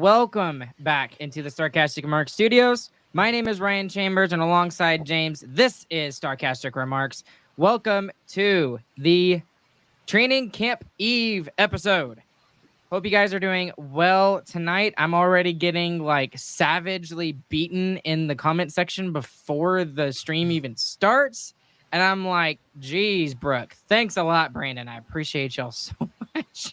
welcome back into the Sarcastic Remarks Studios. My name is Ryan Chambers, and alongside James, this is Sarcastic Remarks. Welcome to the Training Camp Eve episode. Hope you guys are doing well tonight. I'm already getting savagely beaten in the comment section before the stream even starts. And I'm like, geez, Brooke, thanks a lot, Brandon. I appreciate y'all so much.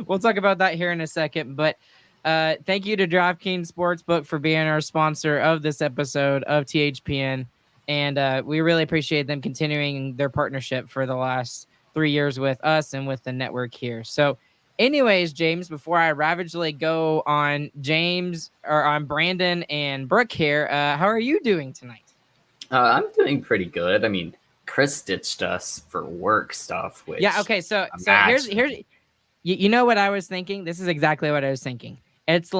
We'll talk about that here in a second. But thank you to DraftKings Sportsbook for being our sponsor of this episode of THPN. And we really appreciate them continuing their partnership for the last 3 years with us and with the network here. So anyways, James, before I ravagely go on James or on Brandon and Brooke here, how are you doing tonight? I'm doing pretty good. I mean, Chris ditched us for work stuff. Which okay. So here's you know what I was thinking? This is exactly what I was thinking. It's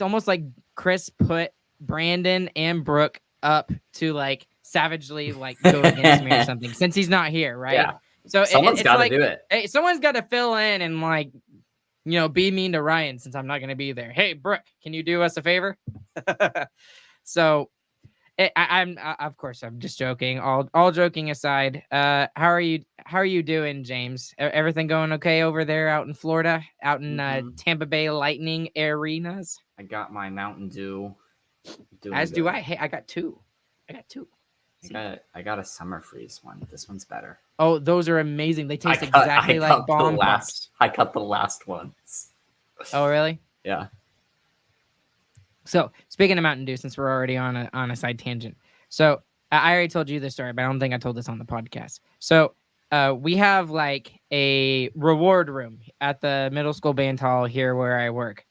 almost like Chris put Brandon and Brooke up to savagely go against me or something since he's not here, right? Yeah. So someone's got to do it. Hey, someone's got to fill in and be mean to Ryan since I'm not going to be there. Hey, Brooke, can you do us a favor? So. I'm of course I'm just joking. All joking aside, how are you doing, James? Everything going okay over there out in Florida, out in Tampa Bay Lightning arenas? I got my Mountain Dew. As do I. Hey, I got two. I got a Summer Freeze one. This one's better. Oh, those are amazing. They taste exactly like bomb pops. I cut the last ones. Oh, really? Yeah. So speaking of Mountain Dew, since we're already on a side tangent, so I already told you this story, but I don't think I told this on the podcast. So we have a reward room at the middle school band hall here where I work,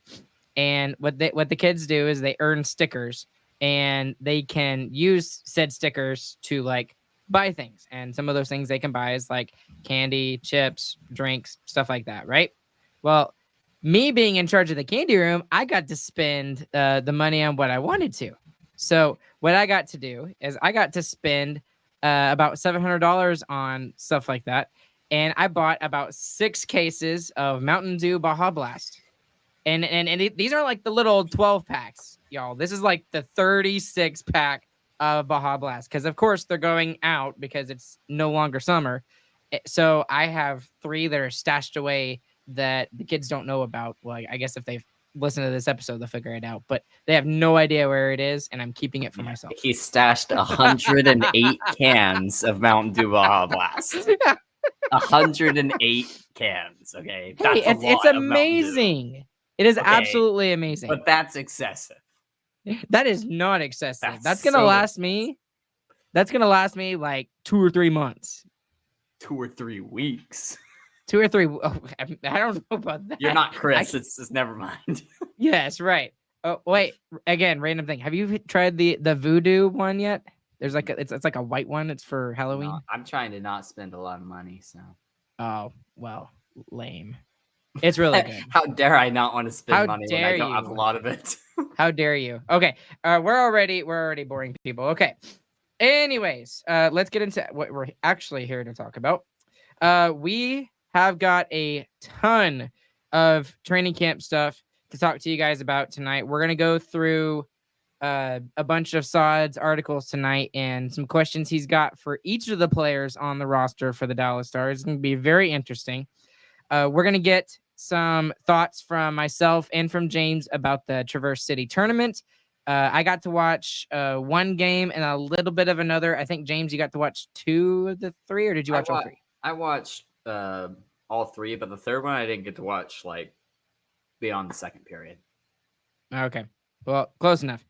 and what the kids do is they earn stickers, and they can use said stickers to buy things, and some of those things they can buy is candy, chips, drinks, stuff like that, right? Well, me being in charge of the candy room, I got to spend the money on what I wanted to. So what I got to do is I got to spend about $700 on stuff like that. And I bought about 6 cases of Mountain Dew Baja Blast. And these are the little 12 packs, y'all. This is the 36 pack of Baja Blast. Because, of course, they're going out because it's no longer summer. So I have 3 that are stashed away that the kids don't know about. Well, I guess if they've listened to this episode, they'll figure it out, but they have no idea where it is, and I'm keeping it for myself. He stashed 108 cans of Mountain Dew Baja Blast. 108 cans. Okay, it's amazing. It is absolutely amazing. But that's excessive. That is not excessive. That's gonna last me. That's gonna last me 2 or 3 months. 2 or 3 weeks. 2 or 3. Oh, I don't know about that. You're not Chris. It's never mind. Yes, right. Oh, wait. Again, random thing. Have you tried the voodoo one yet? There's it's like a white one. It's for Halloween. No, I'm trying to not spend a lot of money, so. Oh, well, lame. It's really good. How dare I not want to spend money when I don't have a lot of it? How dare you? Okay. We're already boring people. Okay. Anyways, let's get into what we're actually here to talk about. We have got a ton of training camp stuff to talk to you guys about tonight. We're going to go through a bunch of Saad's articles tonight and some questions he's got for each of the players on the roster for the Dallas Stars. It's going to be very interesting. We're going to get some thoughts from myself and from James about the Traverse City tournament. I got to watch 1 game and a little bit of another. I think, James, you got to watch 2 of the 3, or did you watch all 3? I watched all 3, but the third one I didn't get to watch beyond the second period. Okay, well, close enough.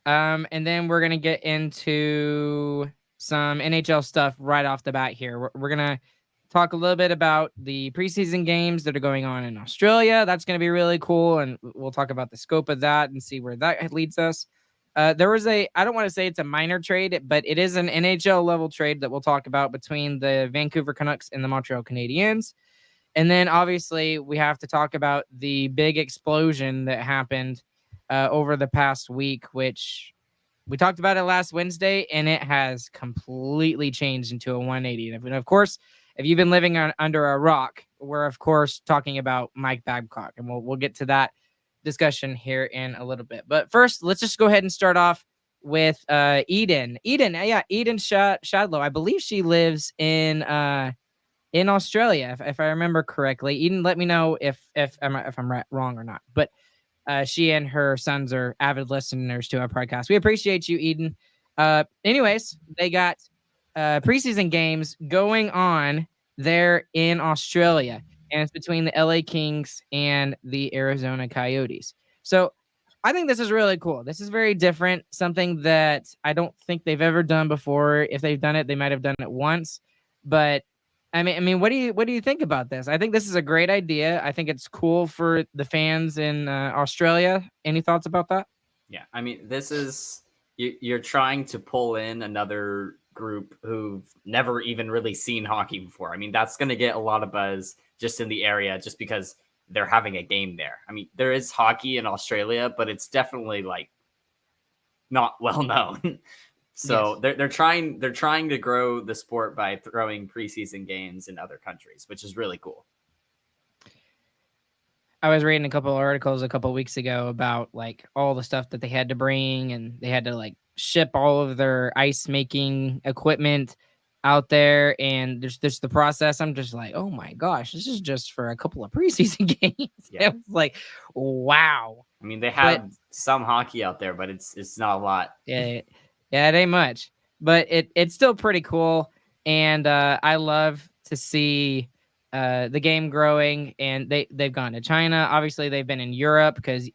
And then we're gonna get into some NHL stuff right off the bat here. We're gonna talk a little bit about the preseason games that are going on in Australia. That's gonna be really cool, and we'll talk about the scope of that and see where that leads us. There was I don't want to say it's a minor trade, but it is an NHL level trade that we'll talk about between the Vancouver Canucks and the Montreal Canadiens. And then obviously we have to talk about the big explosion that happened over the past week, which we talked about it last Wednesday, and it has completely changed into a 180. And of course, if you've been living under a rock, we're of course talking about Mike Babcock, and we'll get to that discussion here in a little bit. But first, let's just go ahead and start off with Eden. Eden Shadlow. I believe she lives in Australia, if I remember correctly. Eden, let me know if I'm wrong or not. But she and her sons are avid listeners to our podcast. We appreciate you, Eden. Anyways, they got preseason games going on there in Australia, and it's between the LA Kings and the Arizona Coyotes. So I think this is really cool. This is very different, something that I don't think they've ever done before. If they've done it, they might have done it once. But I mean, what do you think about this? I think this is a great idea. I think it's cool for the fans in Australia. Any thoughts about that? Yeah, I mean, this is you're trying to pull in another group who've never even really seen hockey before. I mean, that's going to get a lot of buzz just in the area, just because they're having a game there. I mean, there is hockey in Australia, but it's definitely like not well known. So yes. they're trying to grow the sport by throwing preseason games in other countries, which is really cool. I was reading a couple of articles a couple of weeks ago about like all the stuff that they had to bring, and they had to like ship all of their ice making equipment out there, and there's the process. I'm just like, oh my gosh, this is just for a couple of preseason games. Yeah. It was like, wow. I mean, they have some hockey out there, but it's not a lot. Yeah, it ain't much, but it's still pretty cool, and I love to see the game growing. And they've gone to China. Obviously, they've been in Europe because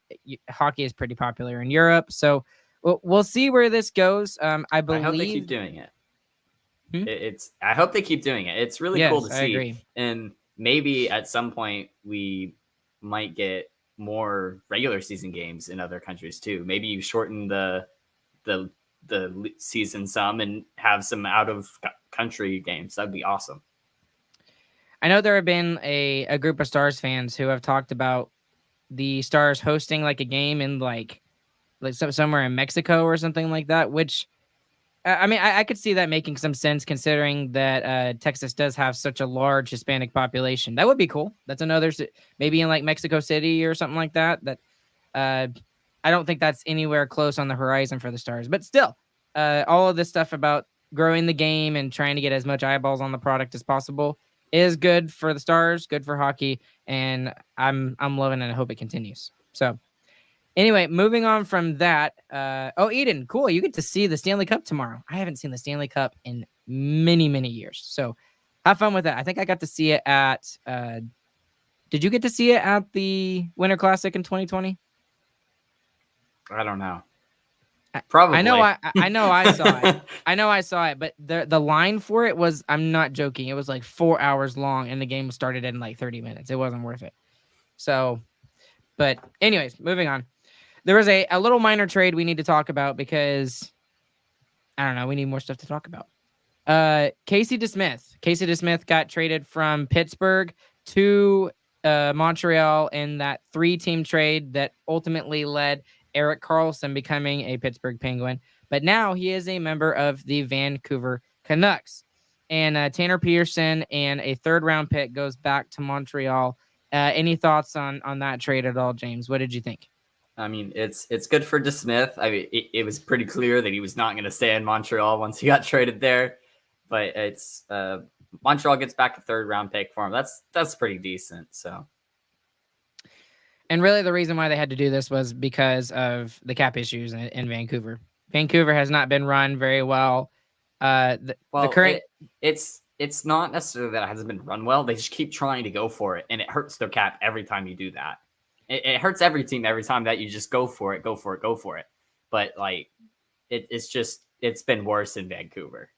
hockey is pretty popular in Europe. So we'll see where this goes. I believe. I hope they keep doing it. I hope they keep doing it. It's really cool to see. I agree. And maybe at some point we might get more regular season games in other countries too. Maybe you shorten the season some and have some out of country games. That'd be awesome. I know there have been a group of Stars fans who have talked about the Stars hosting like a game in like somewhere in Mexico or something like that, which I mean, I could see that making some sense considering that Texas does have such a large Hispanic population. That would be cool. That's another, maybe in like Mexico City or something like that. I don't think that's anywhere close on the horizon for the Stars. But still, all of this stuff about growing the game and trying to get as much eyeballs on the product as possible is good for the Stars, good for hockey, and I'm loving it and I hope it continues. So anyway, moving on from that. Eden, cool. You get to see the Stanley Cup tomorrow. I haven't seen the Stanley Cup in many, many years. So have fun with that. I think I got to see it at did you get to see it at the Winter Classic in 2020? I don't know. Probably. I know I saw it. I know I saw it, but the line for it was, I'm not joking, it was like 4 hours long and the game started in like 30 minutes. It wasn't worth it. So, but anyways, moving on. There was a little minor trade we need to talk about because, I don't know, we need more stuff to talk about. Casey DeSmith got traded from Pittsburgh to Montreal in that 3-team trade that ultimately led Erik Karlsson becoming a Pittsburgh Penguin. But now he is a member of the Vancouver Canucks. And Tanner Pearson and a 3rd-round pick goes back to Montreal. Any thoughts on that trade at all, James? What did you think? I mean, it's good for DeSmith. I mean, it was pretty clear that he was not going to stay in Montreal once he got traded there. But it's Montreal gets back a 3rd-round pick for him. That's pretty decent. So, and really, the reason why they had to do this was because of the cap issues in Vancouver. Vancouver has not been run very well. The current it's not necessarily that it hasn't been run well. They just keep trying to go for it, and it hurts their cap every time you do that. It hurts every team every time that you just go for it. But like, it's been worse in Vancouver.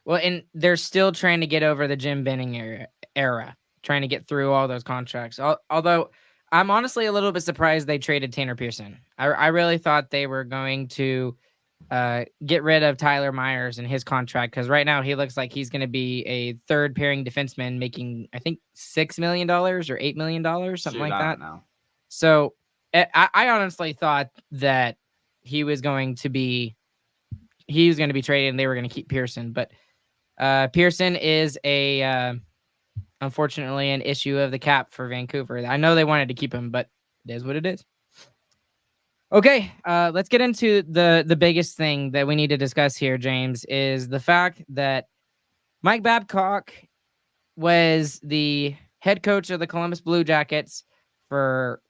Well, and they're still trying to get over the Jim Benning era, trying to get through all those contracts. Although I'm honestly a little bit surprised they traded Tanner Pearson. I really thought they were going to get rid of Tyler Myers and his contract, because right now he looks like he's going to be a 3rd pairing defenseman making, I think, $6 million or $8 million, something like that. I don't know. So I honestly thought that he was going to be traded and they were going to keep Pearson, but Pearson is unfortunately an issue of the cap for Vancouver. I know they wanted to keep him, but It is what it is. Okay, let's get into the biggest thing that we need to discuss here, James, is the fact that Mike Babcock was the head coach of the Columbus Blue Jackets for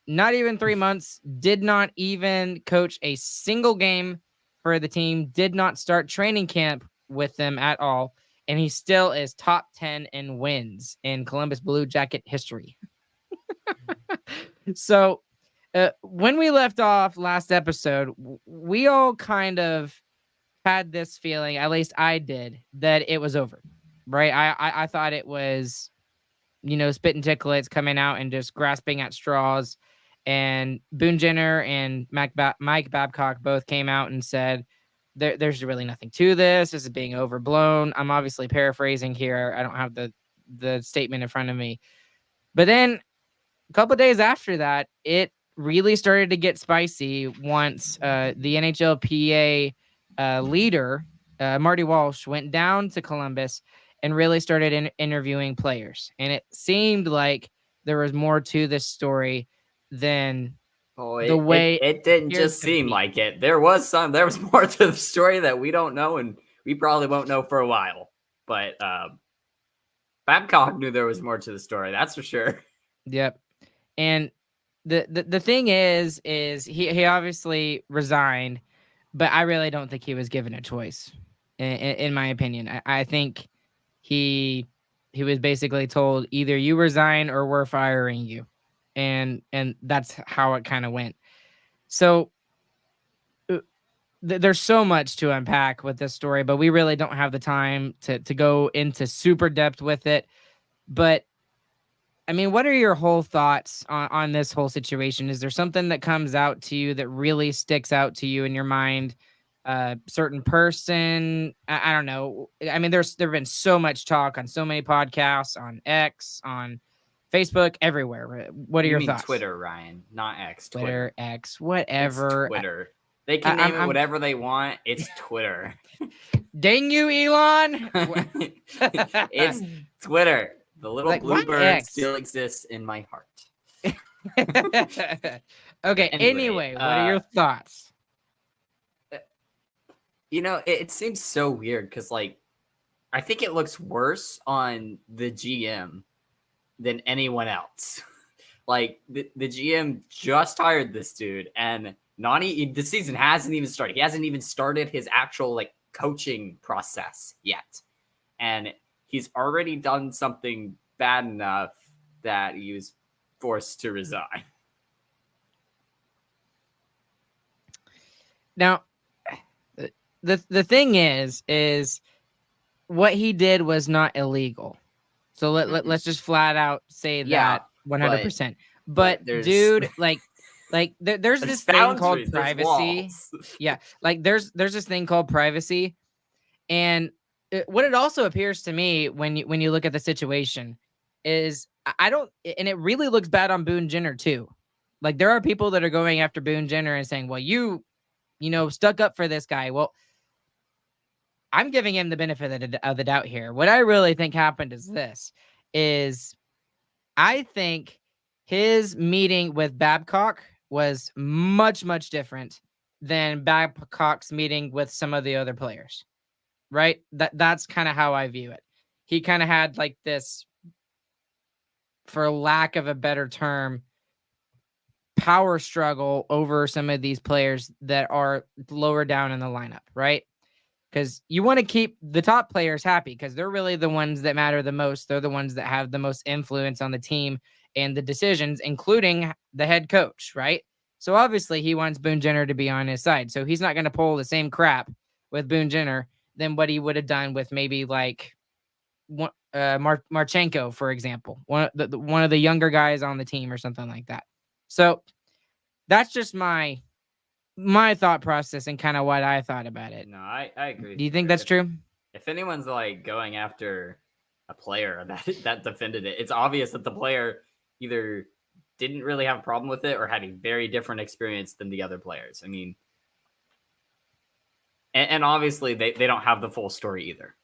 not even 3 months, did not even coach a single game for the team, did not start training camp with them at all, and he still is top 10 in wins in Columbus Blue Jacket history. So, when we left off last episode, we all kind of had this feeling, at least I did, that it was over, right? I thought it was, spit and ticklets coming out and just grasping at straws. And Boone Jenner and Mike Babcock both came out and said, there's really nothing to this. This is being overblown. I'm obviously paraphrasing here. I don't have the statement in front of me. But then a couple days after that, it really started to get spicy once the NHLPA leader, Marty Walsh, went down to Columbus and really started interviewing players. And it seemed like there was more to this story than the way it didn't just seem like it. There was more to the story that we don't know, and we probably won't know for a while. But Babcock knew there was more to the story, that's for sure. Yep. And the thing is he obviously resigned, but I really don't think he was given a choice. In my opinion, I think he was basically told either you resign or we're firing you, and that's how it kind of went. So there's so much to unpack with this story, but we really don't have the time to go into super depth with it. But I mean, what are your whole thoughts on this whole situation? Is there something that comes out to you that really sticks out to you in your mind? Certain person? I don't know. I mean, there've been so much talk on so many podcasts, on X, on Facebook, everywhere. What are your thoughts? Twitter, Ryan, not X. Twitter, X, whatever. It's Twitter. They can name it whatever they want. It's Twitter. Dang you, Elon! It's Twitter. The little blue bird still exists in my heart. Okay, anyway, what are your thoughts? It seems so weird because, I think it looks worse on the GM than anyone else. The GM just hired this dude, and the season hasn't even started. He hasn't even started his actual, coaching process yet. And he's already done something bad enough that he was forced to resign. Now, the thing is what he did was not illegal. So let's just flat out say that 100%. But dude, there's this thing called privacy. Yeah, there's this thing called privacy, and what it also appears to me when you look at the situation is and it really looks bad on Boone Jenner too. There are people that are going after Boone Jenner and saying, well, you stuck up for this guy. Well, I'm giving him the benefit of the doubt here. What I really think happened is I think his meeting with Babcock was much, much different than Babcock's meeting with some of the other players, right? That's kind of how I view it. He kind of had this, for lack of a better term, power struggle over some of these players that are lower down in the lineup, right? Because you want to keep the top players happy because they're really the ones that matter the most. They're the ones that have the most influence on the team and the decisions, including the head coach, right? So obviously he wants Boone Jenner to be on his side. So he's not going to pull the same crap with Boone Jenner than what he would have done with maybe Marchenko, for example, one of the younger guys on the team or something like that. So that's just my thought process and kind of what I thought about it. No, I agree. Do you think that's true? If anyone's going after a player that defended it, it's obvious that the player either didn't really have a problem with it or had a very different experience than the other players. I mean, and obviously they don't have the full story either.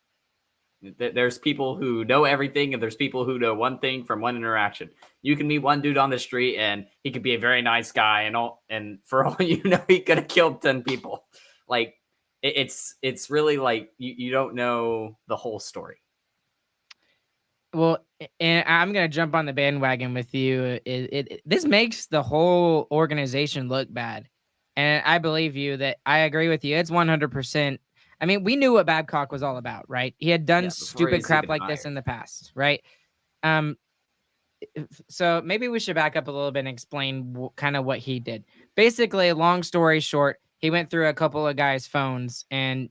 There's people who know everything, and there's people who know one thing from one interaction. You can meet one dude on the street, and he could be a very nice guy, and for all you know, he could have killed 10 people. Like it's really like you don't know the whole story. Well, and I'm gonna jump on the bandwagon with you. This makes the whole organization look bad, and I believe you that I agree with you. It's 100%. I mean, we knew what Babcock was all about, right? He had done stupid crap like this in the past, right? So maybe we should back up a little bit and explain kind of what he did. Basically, long story short, he went through a couple of guys' phones and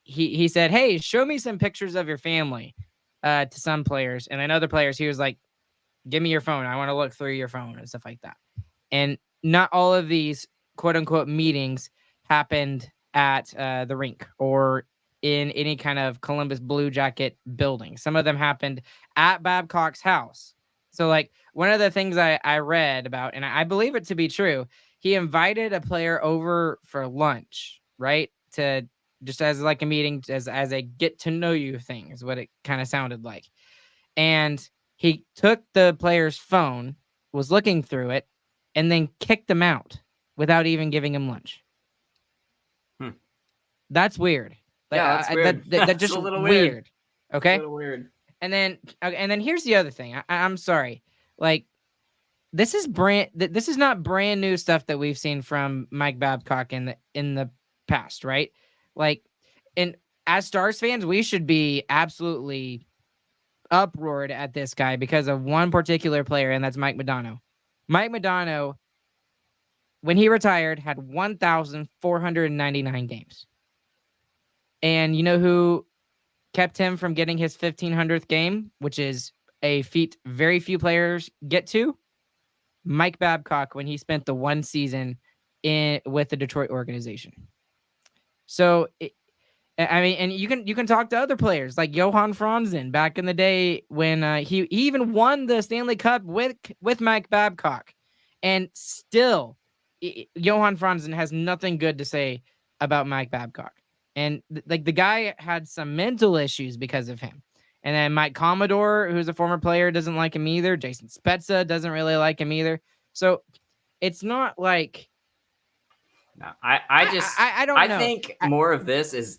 he said, "Hey, show me some pictures of your family," to some players, and then other players, he was like, "Give me your phone. I want to look through your phone," and stuff like that. And not all of these quote unquote meetings happened at the rink or in any kind of Columbus Blue Jacket building. Some of them happened at Babcock's house. So, like, one of the things I read about, and I believe it to be true, he invited a player over for lunch, right? To just as like a meeting, as a get to know you thing, is what it kind of sounded like. And he took the player's phone, was looking through it, and then kicked him out without even giving him lunch. That's weird. Yeah, that's weird. That's just a little weird. Okay. A little weird. And then here's the other thing. I'm sorry. Like, this is not brand new stuff that we've seen from Mike Babcock in the past, right? Like, and as Stars fans, we should be absolutely uproared at this guy because of one particular player, and that's Mike Modano. Mike Modano, when he retired, had 1,499 games. And you know who kept him from getting his 1,500th game, which is a feat very few players get to? Mike Babcock, when he spent the one season with the Detroit organization. So, I mean, and you can talk to other players like Johan Franzen back in the day when he even won the Stanley Cup with Mike Babcock, and still Johan Franzen has nothing good to say about Mike Babcock. And like the guy had some mental issues because of him. And then Mike Commodore, who's a former player, doesn't like him either. Jason Spezza doesn't really like him either. So it's not like. No, I don't know. I think more of this is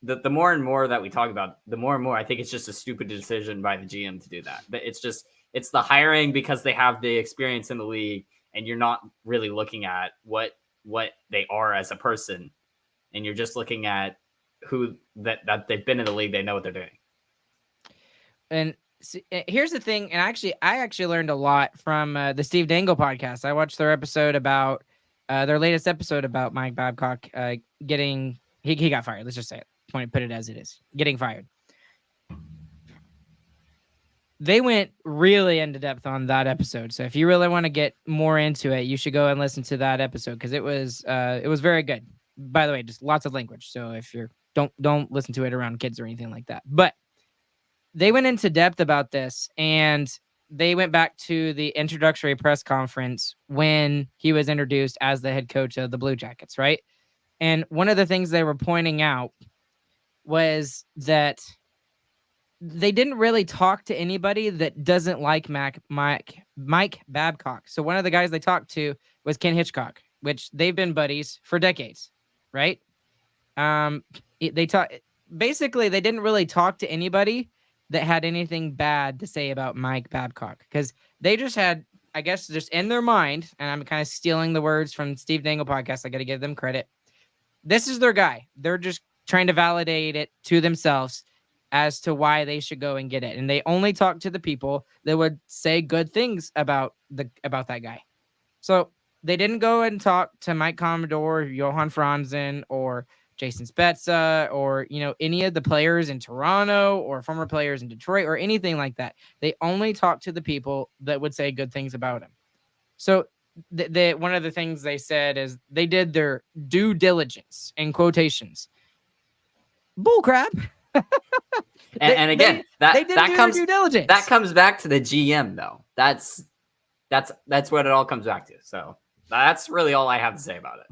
the more and more that we talk about, the more and more I think it's just a stupid decision by the GM to do that. But it's the hiring because they have the experience in the league, and you're not really looking at what they are as a person, and you're just looking at who that they've been in the league, they know what they're doing. And here's the thing, and I actually learned a lot from the Steve Dangle podcast. I watched their episode about their latest episode about Mike Babcock getting he got fired. Let's just say it. Put it as it is. Getting fired. They went really into depth on that episode. So if you really want to get more into it, you should go and listen to that episode because it was very good. By the way, just lots of language. So if you're don't listen to it around kids or anything like that. But they went into depth about this, and they went back to the introductory press conference when he was introduced as the head coach of the Blue Jackets, right? And one of the things they were pointing out was that they didn't really talk to anybody that doesn't like Mike Babcock. So one of the guys they talked to was Ken Hitchcock, which they've been buddies for decades, right? Basically, they didn't really talk to anybody that had anything bad to say about Mike Babcock because they just had, I guess, just in their mind, and I'm kind of stealing the words from Steve Dangle podcast. I got to give them credit. This is their guy. They're just trying to validate it to themselves as to why they should go and get it. And they only talk to the people that would say good things about that guy. So they didn't go and talk to Mike Commodore, Johan Franzen, or Jason Spezza, or any of the players in Toronto or former players in Detroit or anything like that. They only talk to the people that would say good things about him. So one of the things they said is they did their due diligence in quotations. Bullcrap. And again, that comes due diligence. That comes back to the GM though. That's what it all comes back to. So that's really all I have to say about it.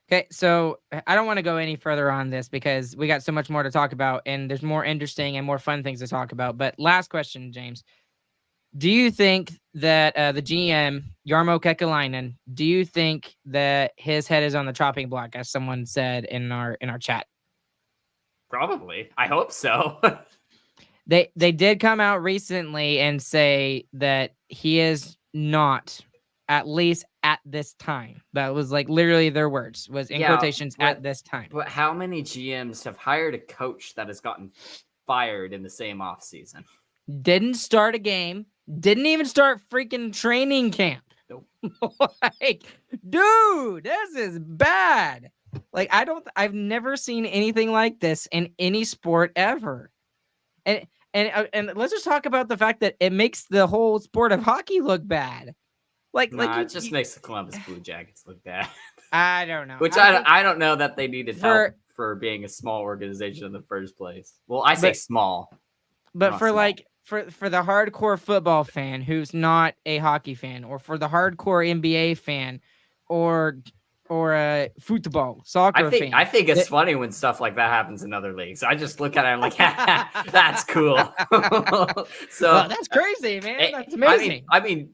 Okay, so I don't want to go any further on this because we got so much more to talk about, and there's more interesting and more fun things to talk about. But last question, James. Do you think that the GM, Jarmo Kekalainen, do you think that his head is on the chopping block, as someone said in our chat? Probably. I hope so. They did come out recently and say that he is not, at least at this time. That was like literally their words, was in quotations, at this time. But how many GMs have hired a coach that has gotten fired in the same offseason? Didn't start a game. Didn't even start freaking training camp. Nope. Like, dude, this is bad. Like, I've never seen anything like this in any sport ever. And let's just talk about the fact that it makes the whole sport of hockey look bad. It just makes the Columbus Blue Jackets look bad. I don't know. Which I don't know that they needed help for being a small organization in the first place. Well, I say small. But for small. For the hardcore football fan who's not a hockey fan, or for the hardcore NBA fan, or a football soccer fan. I think it's funny when stuff like that happens in other leagues. I just look at it and I'm like, that's cool. So that's crazy, man. That's amazing. I mean,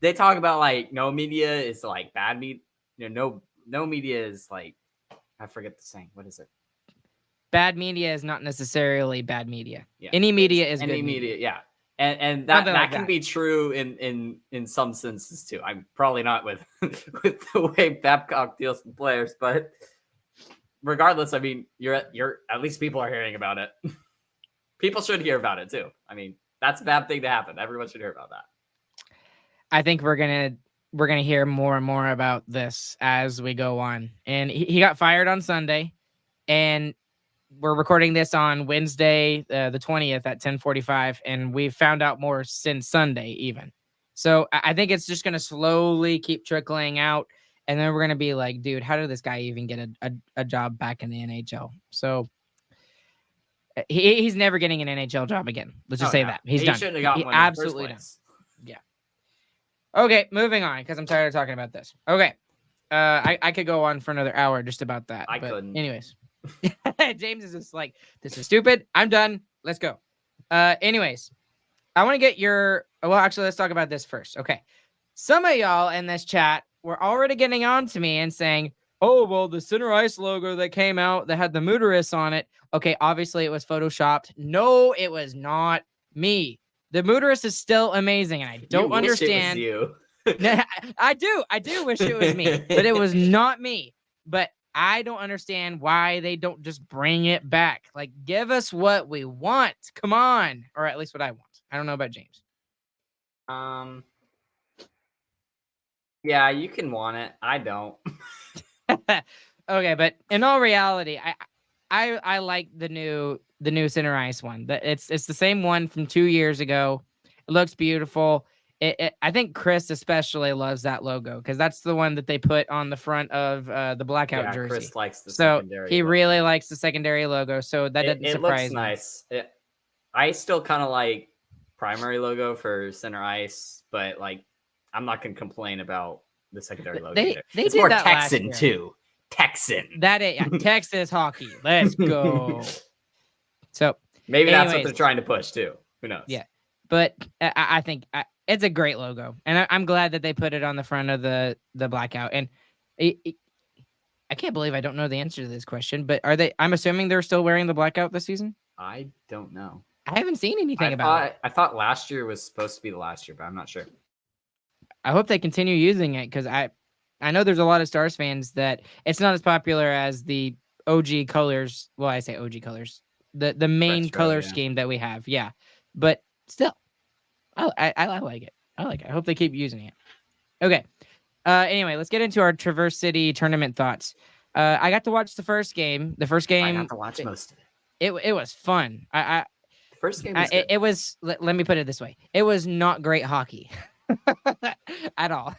they talk about like no media is like bad media. No media is like, I forget the saying. What is it? Bad media is not necessarily bad media. Yeah. Any media is any good media. Yeah. And that can be true in some senses too. I'm probably not with the way Babcock deals with players, but regardless, I mean, you're at least people are hearing about it. People should hear about it too. I mean, that's a bad thing to happen. Everyone should hear about that. I think we're gonna hear more and more about this as we go on. And he got fired on Sunday, and we're recording this on Wednesday, the 20th at 10:45, and we've found out more since Sunday even. So I think it's just going to slowly keep trickling out, and then we're going to be like, dude, how did this guy even get a job back in the NHL? So he's never getting an NHL job again. Let's just say that. He's done. Shouldn't have gotten one absolutely done. Yeah. Okay, moving on, because I'm tired of talking about this. Okay. I could go on for another hour just about that. I couldn't. Anyways. James is just like, this is stupid. I'm done. Let's go. Anyways, I want to get actually, let's talk about this first. Okay. Some of y'all in this chat were already getting on to me and saying, oh, well, the center ice logo that came out that had the Mooterus on it. Okay. Obviously it was photoshopped. No, it was not me. The Mooterus is still amazing. And I don't understand. It was you. I do wish it was me, but it was not me. But I don't understand why they don't just bring it back. Like, give us what we want. Come on. Or at least what I want. I don't know about James. Yeah, you can want it. I don't. Okay, but in all reality, I like the new center ice one. It's the same one from 2 years ago. It looks beautiful. I think Chris especially loves that logo because that's the one that they put on the front of the blackout jersey. Chris likes the secondary. He really likes the secondary logo, so that doesn't surprise me. It looks nice. I still kind of like primary logo for center ice, but like I'm not gonna complain about the secondary logo. It's more Texan too. Texan. Texas hockey. Let's go. So maybe that's what they're trying to push too. Who knows? Yeah, but I think it's a great logo, and I'm glad that they put it on the front of the blackout. And I can't believe I don't know the answer to this question, but are they? I'm assuming they're still wearing the blackout this season. I don't know. I haven't seen anything about it. I thought last year was supposed to be the last year, but I'm not sure. I hope they continue using it because I know there's a lot of Stars fans that it's not as popular as the OG colors. Well, I say OG colors, the main color scheme that we have. Yeah, but still. I like it. I like it. I hope they keep using it. Okay. Anyway, let's get into our Traverse City tournament thoughts. I got to watch the first game. The first game. I got to watch most of it. It was fun. The first game was good. It was. Let me put it this way. It was not great hockey at all.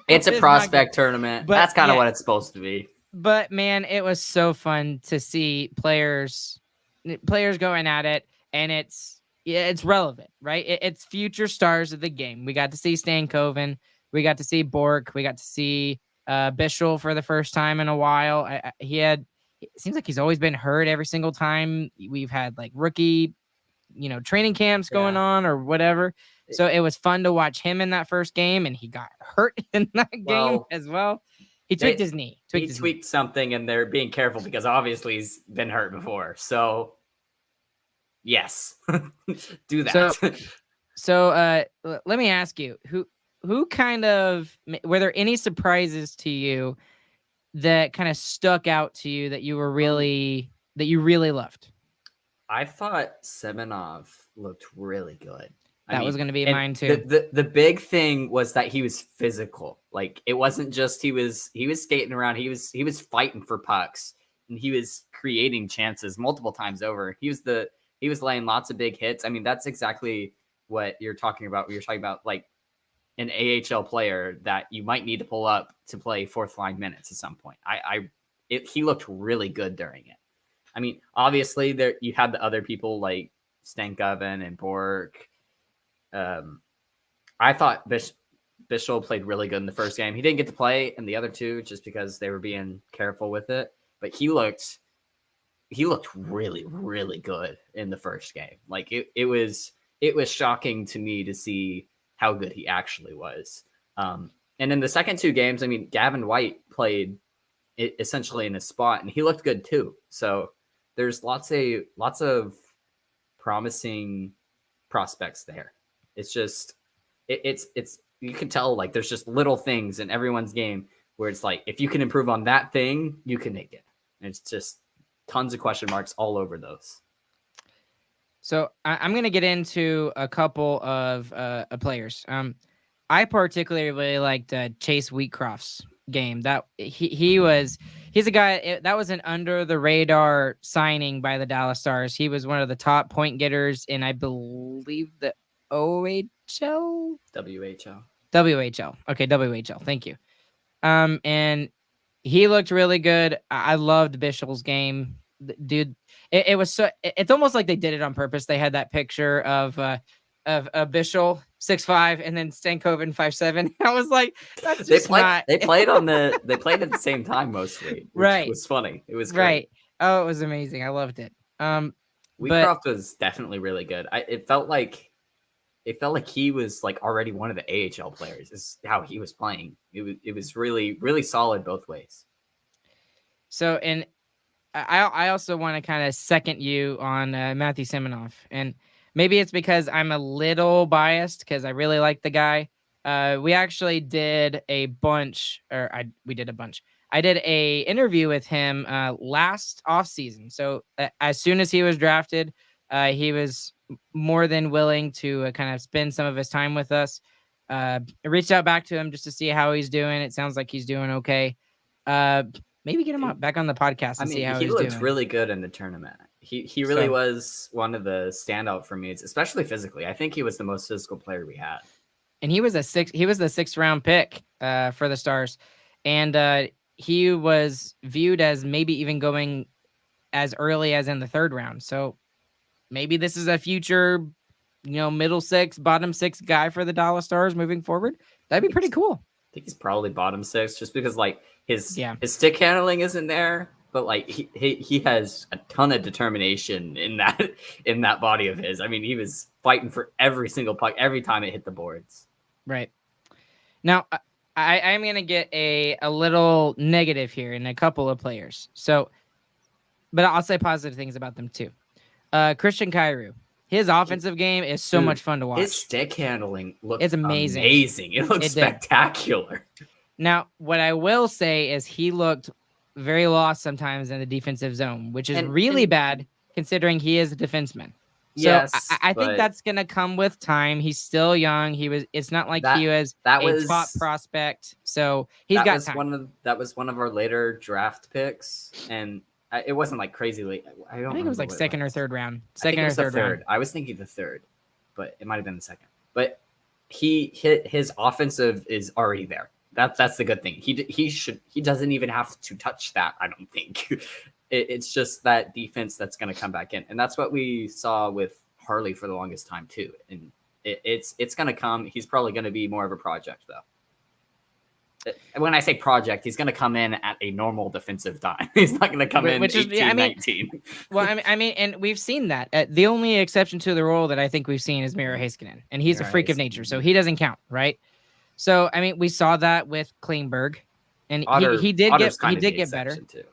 It's a prospect tournament. But that's kind of what it's supposed to be. But man, it was so fun to see players going at it, and it's relevant, right? It's future stars of the game. We got to see Stankoven. We got to see Bork. We got to see Bishel for the first time in a while. It seems like he's always been hurt every single time we've had like rookie, training camps going on or whatever. So it was fun to watch him in that first game, and he got hurt in that game as well. He tweaked his knee. He tweaked something, and they're being careful because obviously he's been hurt before. So, yes, do that. So let me ask you, who kind of, were there any surprises to you that kind of stuck out to you that you really loved? I thought Semenov looked really good. That was going to be mine too. The big thing was that he was physical. Like, it wasn't just he was skating around. He was fighting for pucks, and he was creating chances multiple times over. He was laying lots of big hits. I mean, that's exactly what you're talking about. You're talking about like an AHL player that you might need to pull up to play fourth line minutes at some point. He looked really good during it. I mean, obviously there you had the other people like Stankoven and Bork. I thought Bishel played really good in the first game. He didn't get to play in the other two just because they were being careful with it, but he looked really, really good in the first game. Like it was shocking to me to see how good he actually was. And in the second two games, I mean, Gavin White played essentially in his spot, and he looked good too. So there's lots of promising prospects there. It's just it's you can tell like there's just little things in everyone's game where it's like if you can improve on that thing, you can make it. And it's just tons of question marks all over those. So I'm going to get into a couple of players. I particularly really liked Chase Wheatcroft's game. That he's a guy that was an under the radar signing by the Dallas Stars. He was one of the top point getters in, I believe, the OHL, WHL. Okay, WHL. Thank you. And he looked really good. I loved Bishel's game, dude. It was so. It's almost like they did it on purpose. They had that picture of Bishel 6'5" and then Stankoven 5'7". I was like, that's just They played at the same time mostly, which was funny. It was great. Right. Oh, it was amazing. I loved it. Wheatcroft was definitely really good. It felt like he was like already one of the AHL players. Is how he was playing. It was really, really solid both ways. So, and I also want to kind of second you on Matthew Semenov, and maybe it's because I'm a little biased because I really like the guy. We actually did a bunch, we did a bunch. I did a interview with him last offseason. So as soon as he was drafted, he was more than willing to kind of spend some of his time with us. I reached out back to him just to see how he's doing. It sounds like he's doing okay. Maybe get him back on the podcast and see how he's doing. He looked really good in the tournament. He really was one of the standout for me, especially physically. I think he was the most physical player we had. And he was the 6th round pick for the Stars. And he was viewed as maybe even going as early as in the 3rd round. So maybe this is a future, middle 6, bottom 6 guy for the Dallas Stars moving forward. That'd be pretty cool. I think he's probably bottom 6 just because like his stick handling isn't there, but like he has a ton of determination in that body of his. I mean, he was fighting for every single puck every time it hit the boards. Right. Now, I'm going to get a little negative here in a couple of players. So, but I'll say positive things about them too. Christian Kyrou. His offensive game is so much fun to watch. His stick handling looks amazing. It looks spectacular. Now, what I will say is he looked very lost sometimes in the defensive zone, which is really bad considering he is a defenseman. So yes, I think that's going to come with time. He's still young. It's not like he was a top prospect. So he's got time. That was one of our later draft picks. And it wasn't like crazy late. I think it was like 2nd or 3rd round. Second or third round. I was thinking the 3rd, but it might have been the 2nd. But his offensive is already there. That's the good thing. He doesn't even have to touch that. I don't think it's just that defense that's going to come back in, and that's what we saw with Harley for the longest time too. And it's going to come. He's probably going to be more of a project though. when I say project, he's going to come in at a normal defensive time. He's not going to come in 18, 19. Well, I mean, and we've seen that. The only exception to the rule that I think we've seen is Miro Heiskanen, and he's a freak of nature, so he doesn't count, right? So, I mean, we saw that with Klingberg, and he did get better. Too.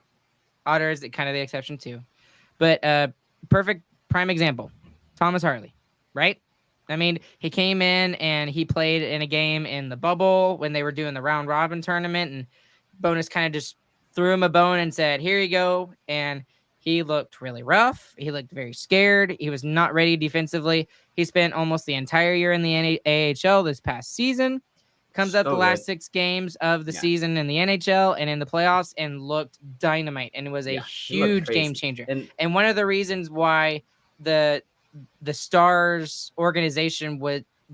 Otter is kind of the exception too, but perfect prime example, Thomas Harley, right? I mean, he came in and he played in a game in the bubble when they were doing the round robin tournament, and Bonus kind of just threw him a bone and said, "Here you go." And he looked really rough. He looked very scared. He was not ready defensively. He spent almost the entire year in the AHL this past season. Comes up the last 6 games of the season in the NHL and in the playoffs and looked dynamite, and it was a huge game changer. And one of the reasons why the Stars organization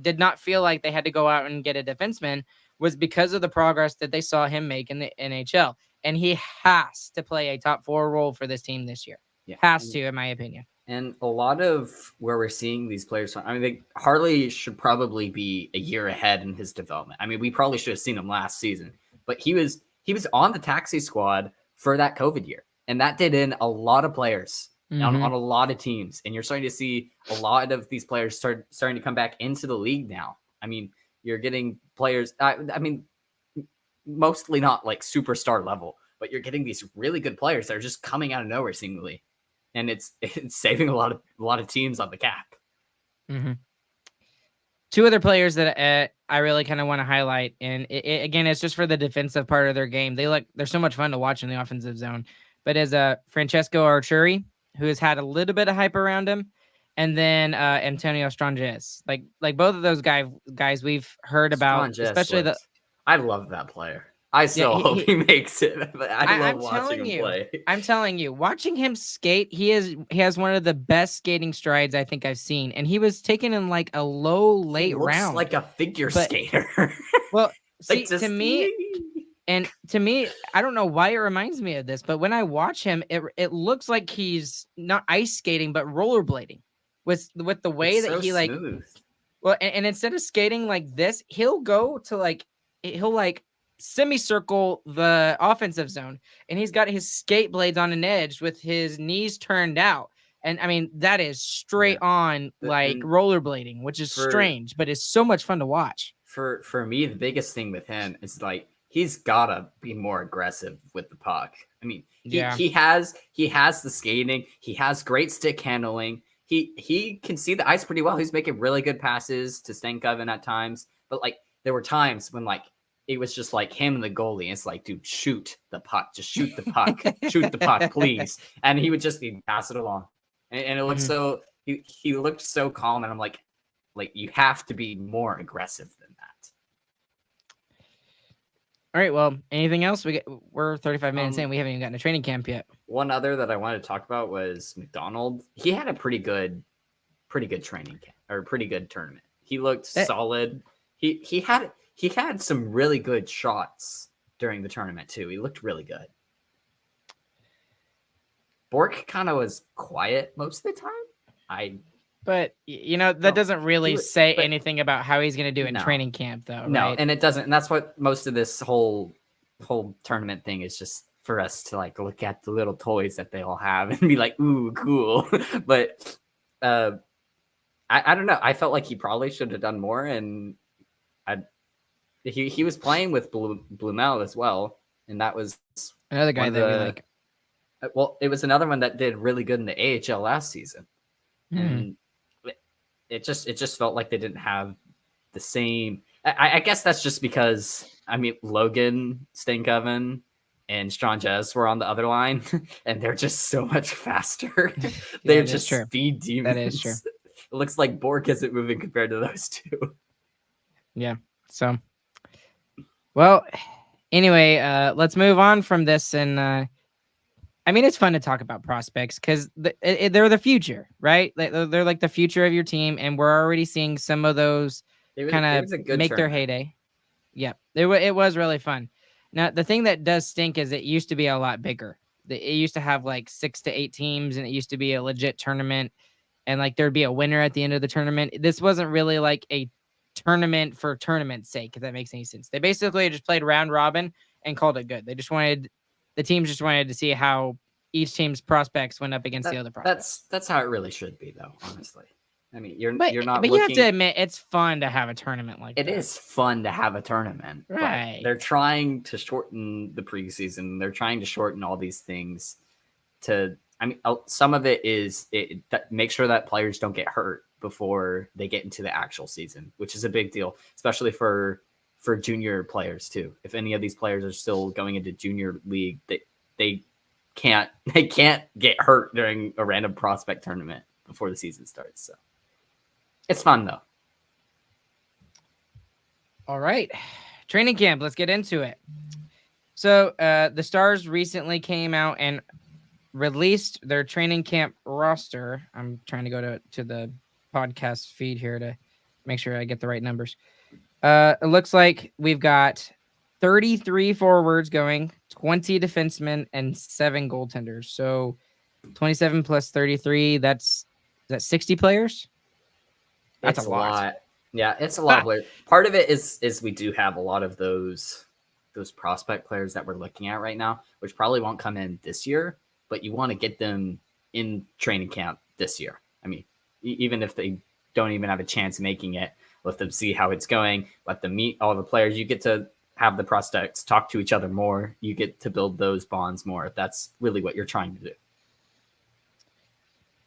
did not feel like they had to go out and get a defenseman was because of the progress that they saw him make in the NHL. And he has to play a top 4 role for this team this year. Has to, in my opinion. And a lot of where we're seeing these players, I mean, Harley should probably be a year ahead in his development. I mean, we probably should have seen him last season, but he was on the taxi squad for that COVID year. And that did in a lot of players on a lot of teams. And you're starting to see a lot of these players starting to come back into the league now. I mean, you're getting players, I mean, mostly not like superstar level, but you're getting these really good players that are just coming out of nowhere seemingly. And it's saving a lot of teams on the cap. Mm-hmm. 2 other players that I really kind of want to highlight, and again, it's just for the defensive part of their game. They're so much fun to watch in the offensive zone. But as Francesco Arturi, who has had a little bit of hype around him, and then Antonio Stranges, like both of those guys we've heard about, especially I love that player. I still hope he makes it. But I love watching him play. I'm telling you, watching him skate, he has one of the best skating strides I think I've seen, and he was taken in like a late round, like a figure skater. Well, see, to me, I don't know why it reminds me of this, but when I watch him, it looks like he's not ice skating but rollerblading with the way that he like. Smooth. Well, and instead of skating like this, he'll semicircle the offensive zone, and he's got his skate blades on an edge with his knees turned out. And I mean, that is straight on like rollerblading, which is strange, but it's so much fun to watch. For me, the biggest thing with him is like he's gotta be more aggressive with the puck. I mean, he has the skating, he has great stick handling, he can see the ice pretty well. He's making really good passes to Stankoven at times, but like there were times when like it was just like him and the goalie. It's like, dude, shoot the puck. Just shoot the puck. Shoot the puck, please. And he would just pass it along. And it looked so he looked so calm. And I'm like you have to be more aggressive than that. All right. Well, anything else? We're 35 minutes in. We haven't even gotten a training camp yet. One other that I wanted to talk about was McDonald. He had a pretty good training camp or pretty good tournament. He looked solid. He had some really good shots during the tournament, too. He looked really good. Bork kind of was quiet most of the time. But, that doesn't really say anything about how he's going to do in training camp, though. No, right? And it doesn't. And that's what most of this whole tournament thing is, just for us to, like, look at the little toys that they all have and be like, ooh, cool. But I don't know. I felt like he probably should have done more, and He was playing with Blumel as well, and that was another guy that we like. Well, it was another one that did really good in the AHL last season, and it just felt like they didn't have the same. I guess that's just because Logan Stankoven and Stranges were on the other line, and they're just so much faster. They're just speed demons. That is true. It looks like Bork isn't moving compared to those two. Yeah. So. Well, anyway, let's move on from this. And it's fun to talk about prospects because they're the future, right? They're like the future of your team. And we're already seeing some of those kind of make their heyday. Yeah, it was really fun. Now, the thing that does stink is it used to be a lot bigger. It used to have like 6 to 8 teams, and it used to be a legit tournament. And like there'd be a winner at the end of the tournament. This wasn't really like a tournament for tournament's sake, if that makes any sense. They basically just played round robin and called it good. The teams just wanted to see how each team's prospects went up against the other prospects. That's how it really should be, though. Honestly, I mean, you're not. But looking... you have to admit, it's fun to have a tournament like that. It is fun to have a tournament, right? But they're trying to shorten the preseason. They're trying to shorten all these things. Some of it is make sure that players don't get hurt before they get into the actual season, which is a big deal, especially for junior players too. If any of these players are still going into junior league, they can't get hurt during a random prospect tournament before the season starts. So it's fun though. All right, training camp. Let's get into it. So the Stars recently came out and released their training camp roster. I'm trying to go to the podcast feed here to make sure I get the right numbers. It looks like we've got 33 forwards going, 20 defensemen, and 7 goaltenders. So 27 plus 33, is that 60 players? That's a lot. Yeah, it's a lot of players. Part of it is we do have a lot of those prospect players that we're looking at right now, which probably won't come in this year, but you want to get them in training camp this year. I mean, even if they don't even have a chance of making it, let them see how it's going. Let them meet all the players. You get to have the prospects talk to each other more. You get to build those bonds more. That's really what you're trying to do.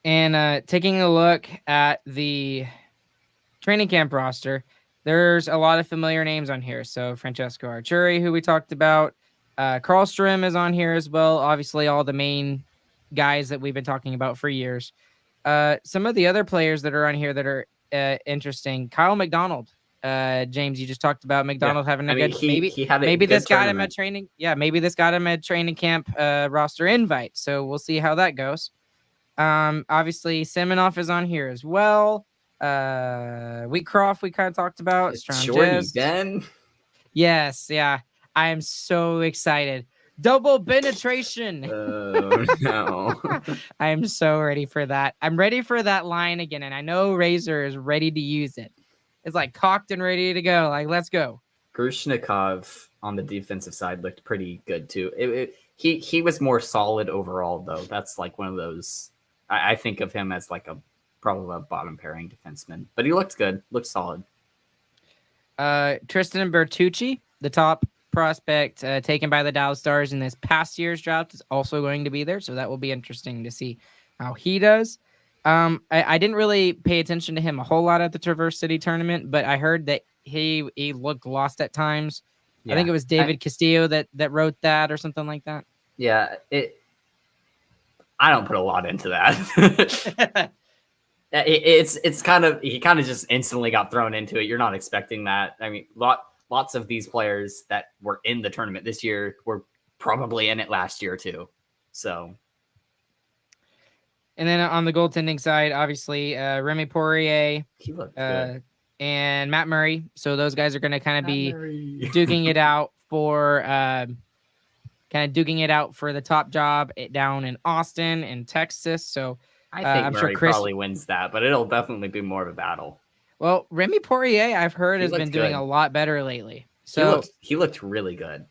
And taking a look at the training camp roster, there's a lot of familiar names on here. So Francesco Arturi, who we talked about, Karlstrom is on here as well. Obviously, all the main guys that we've been talking about for years. Some of the other players that are on here that are interesting. Kyle McDonald. James, you just talked about McDonald having a good. Maybe this got him a training. Yeah, maybe this got him a training camp roster invite. So we'll see how that goes. Obviously, Semenoff is on here as well. Wheatcroft we kind of talked about. Jordan Ben. Yes, yeah. I am so excited. Double penetration. Oh no. I am so ready for that. I'm ready for that line again, and I know Razor is ready to use it. It's like cocked and ready to go. Like, let's go. Grushnikov on the defensive side looked pretty good too. He was more solid overall though. That's like one of those. I think of him as like probably a bottom pairing defenseman, but he looked good. Looked solid. Tristan Bertucci, the top prospect taken by the Dallas Stars in this past year's draft, is also going to be there, so that will be interesting to see how he does. I didn't really pay attention to him a whole lot at the Traverse City tournament, but I heard that he looked lost at times. Yeah. I think it was David Castillo that wrote that or something like that. Yeah, I don't put a lot into that. It's kind of, he kind of just instantly got thrown into it. You're not expecting that. I mean, lots of these players that were in the tournament this year were probably in it last year too. So, and then on the goaltending side, obviously Remy Poirier, he looked good, and Matt Murray. So those guys are going to kind of be duking it out for the top job down in Austin and Texas. So I think I'm Murray sure Chris probably wins that, but it'll definitely be more of a battle. Well, Remy Poirier, I've heard, has been doing a lot better lately. So he looked really good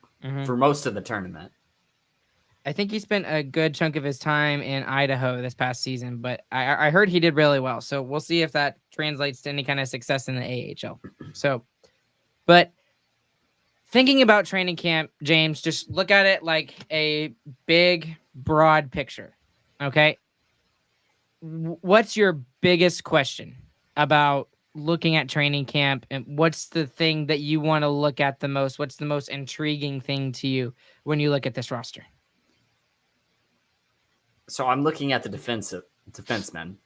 for most of the tournament. I think he spent a good chunk of his time in Idaho this past season, but I heard he did really well. So we'll see if that translates to any kind of success in the AHL. So, but thinking about training camp, James, just look at it like a big, broad picture. Okay. What's your biggest question about looking at training camp, and what's the thing that you want to look at the most? What's the most intriguing thing to you when you look at this roster? So I'm looking at the defensemen,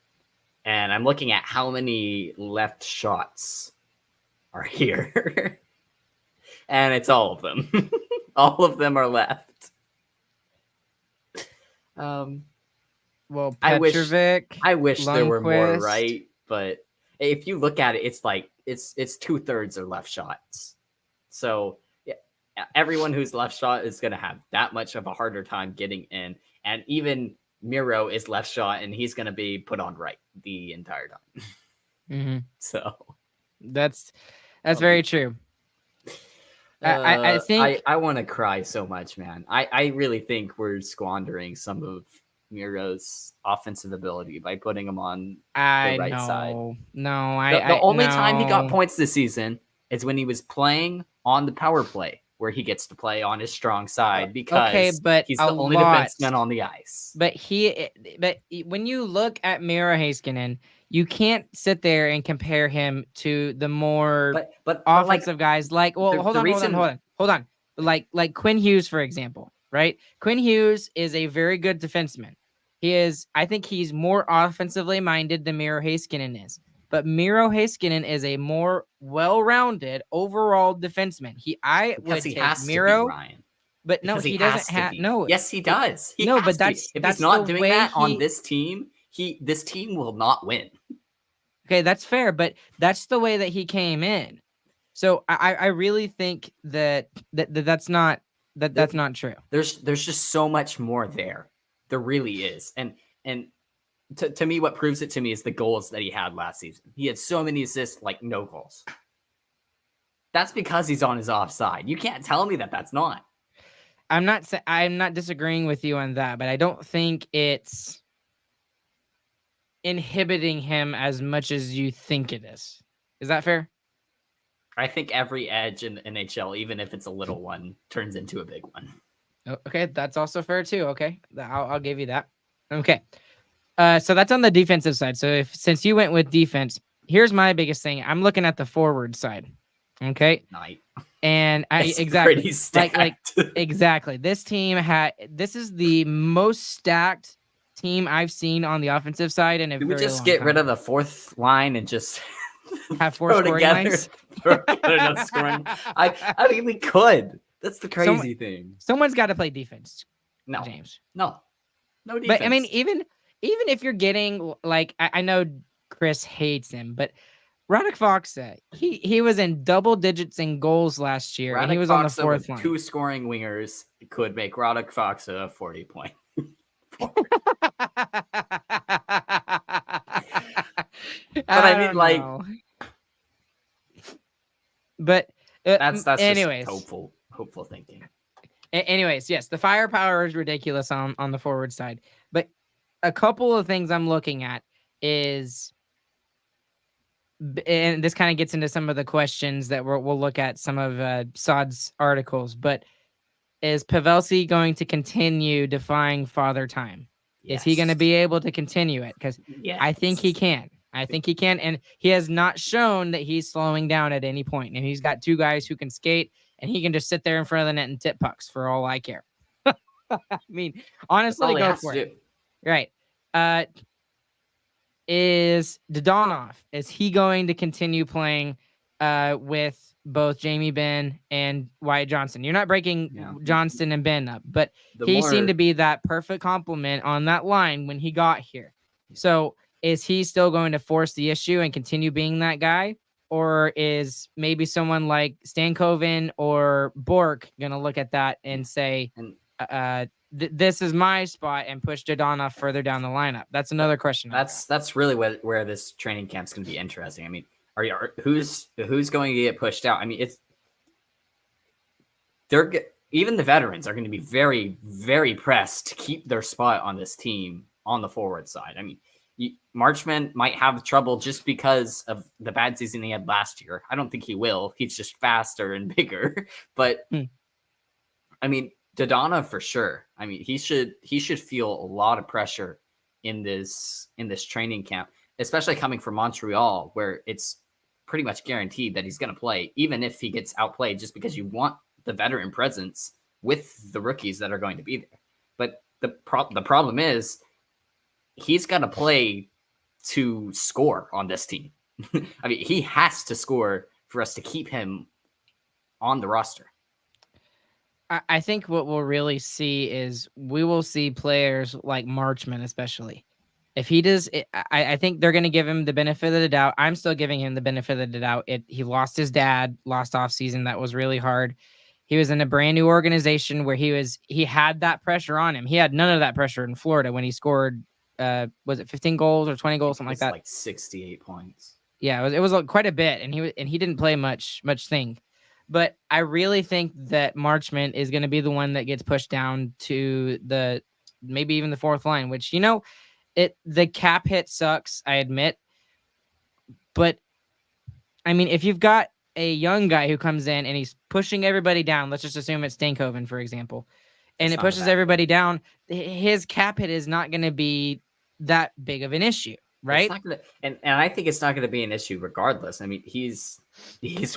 and I'm looking at how many left shots are here. And it's all of them. All of them are left. Well, Petrovic, I wish there were more, right? But if you look at it, it's like it's 2/3 are left shots. So yeah, everyone who's left shot is going to have that much of a harder time getting in. And even Miro is left shot, and he's going to be put on right the entire time. Mm-hmm. So That's very true. I think I want to cry so much, man. I really think we're squandering some of Miro's offensive ability by putting him on the right side. No, The only time he got no. points this season is when he was playing on the power play, where he gets to play on his strong side Okay, because but he's a the only lot. defenseman on the ice. But when you look at Miro Heiskanen, you can't sit there and compare him to the more But offensive guys. Like, well, the reason hold on. Like Quinn Hughes, for example, right? Quinn Hughes is a very good defenseman. I think he's more offensively minded than Miro Heiskanen is. But Miro Heiskanen is a more well-rounded overall defenseman. I because would he take has Miro, to be, Ryan. but no, Because he has doesn't to have be. no. Yes, he does. He No, has but to. that's If that's he's not the doing way that on he. this team, this team will not win. Okay, that's fair, but that's the way that he came in. So I really think that's not that's not true. There's just so much more there. There really is. And to me, what proves it to me is the goals that he had last season. He had so many assists, like no goals. That's because he's on his offside. You can't tell me that that's not. I'm not disagreeing with you on that, but I don't think it's inhibiting him as much as you think it is. Is that fair? I think every edge in the NHL, even if it's a little one, turns into a big one. Okay, that's also fair too. Okay, I'll give you that. Okay, so that's on the defensive side. So since you went with defense, here's my biggest thing. I'm looking at the forward side. Okay, Night. And It's exactly pretty stacked. like exactly. This is the most stacked team I've seen on the offensive side in a Did very we just long get time. rid of the fourth line and just Have four scoring lines? Scoring. I mean, we could. That's the crazy thing. Someone's got to play defense. No, James. No defense. But I mean, even if you're getting like, I know Chris hates him, but Radek Faksa, he was in double digits in goals last year, and he was on the fourth line. 2 scoring wingers could make Radek Faksa a 40-point. But I mean, like, but that's anyways, just hopeful thinking. Anyways, yes, the firepower is ridiculous on the forward side, but a couple of things I'm looking at is, and this kind of gets into some of the questions that we'll look at some of Sod's articles, but is Pavelski going to continue defying Father Time? Yes. Is he going to be able to continue it? Because I think he can. And he has not shown that he's slowing down at any point. And he's got 2 guys who can skate, and he can just sit there in front of the net and tip pucks for all I care. I mean, honestly, go for it. Right. Is Dodonov, is he going to continue playing with both Jamie Benn and Wyatt Johnston? You're not breaking Johnston and Benn up, but he seemed to be that perfect complement on that line when he got here. So is he still going to force the issue and continue being that guy? Or is maybe someone like Stankoven or Bork going to look at that and say, this is my spot, and push Dodonov further down the lineup? That's another question. That's really where this training camp's going to be interesting. I mean, who's going to get pushed out? I mean, even the veterans are going to be very, very pressed to keep their spot on this team on the forward side. I mean, Marchman might have trouble just because of the bad season he had last year. I don't think he will. He's just faster and bigger. But I mean, Dodonov for sure. I mean, he should feel a lot of pressure in this training camp, especially coming from Montreal, where it's pretty much guaranteed that he's going to play, even if he gets outplayed, just because you want the veteran presence with the rookies that are going to be there. But the problem is he's got to play to score on this team. I mean, he has to score for us to keep him on the roster. I think what we'll really see is we will see players like Marchman, especially. If he does, I think they're going to give him the benefit of the doubt. I'm still giving him the benefit of the doubt. He lost his dad, lost off season. That was really hard. He was in a brand new organization where he had that pressure on him. He had none of that pressure in Florida when he scored, was it 15 goals or 20 goals, something like that? Like 68 points. Yeah, it was quite a bit, and he didn't play much thing. But I really think that Marchment is going to be the one that gets pushed down to the maybe even the fourth line, which the cap hit sucks, I admit. But I mean, if you've got a young guy who comes in and he's pushing everybody down, let's just assume it's Stankoven, for example, and It's it not a pushes bad everybody thing. down, his cap hit is not going to be that big of an issue, It's right? not gonna, and I think it's not gonna be an issue regardless. I mean, he's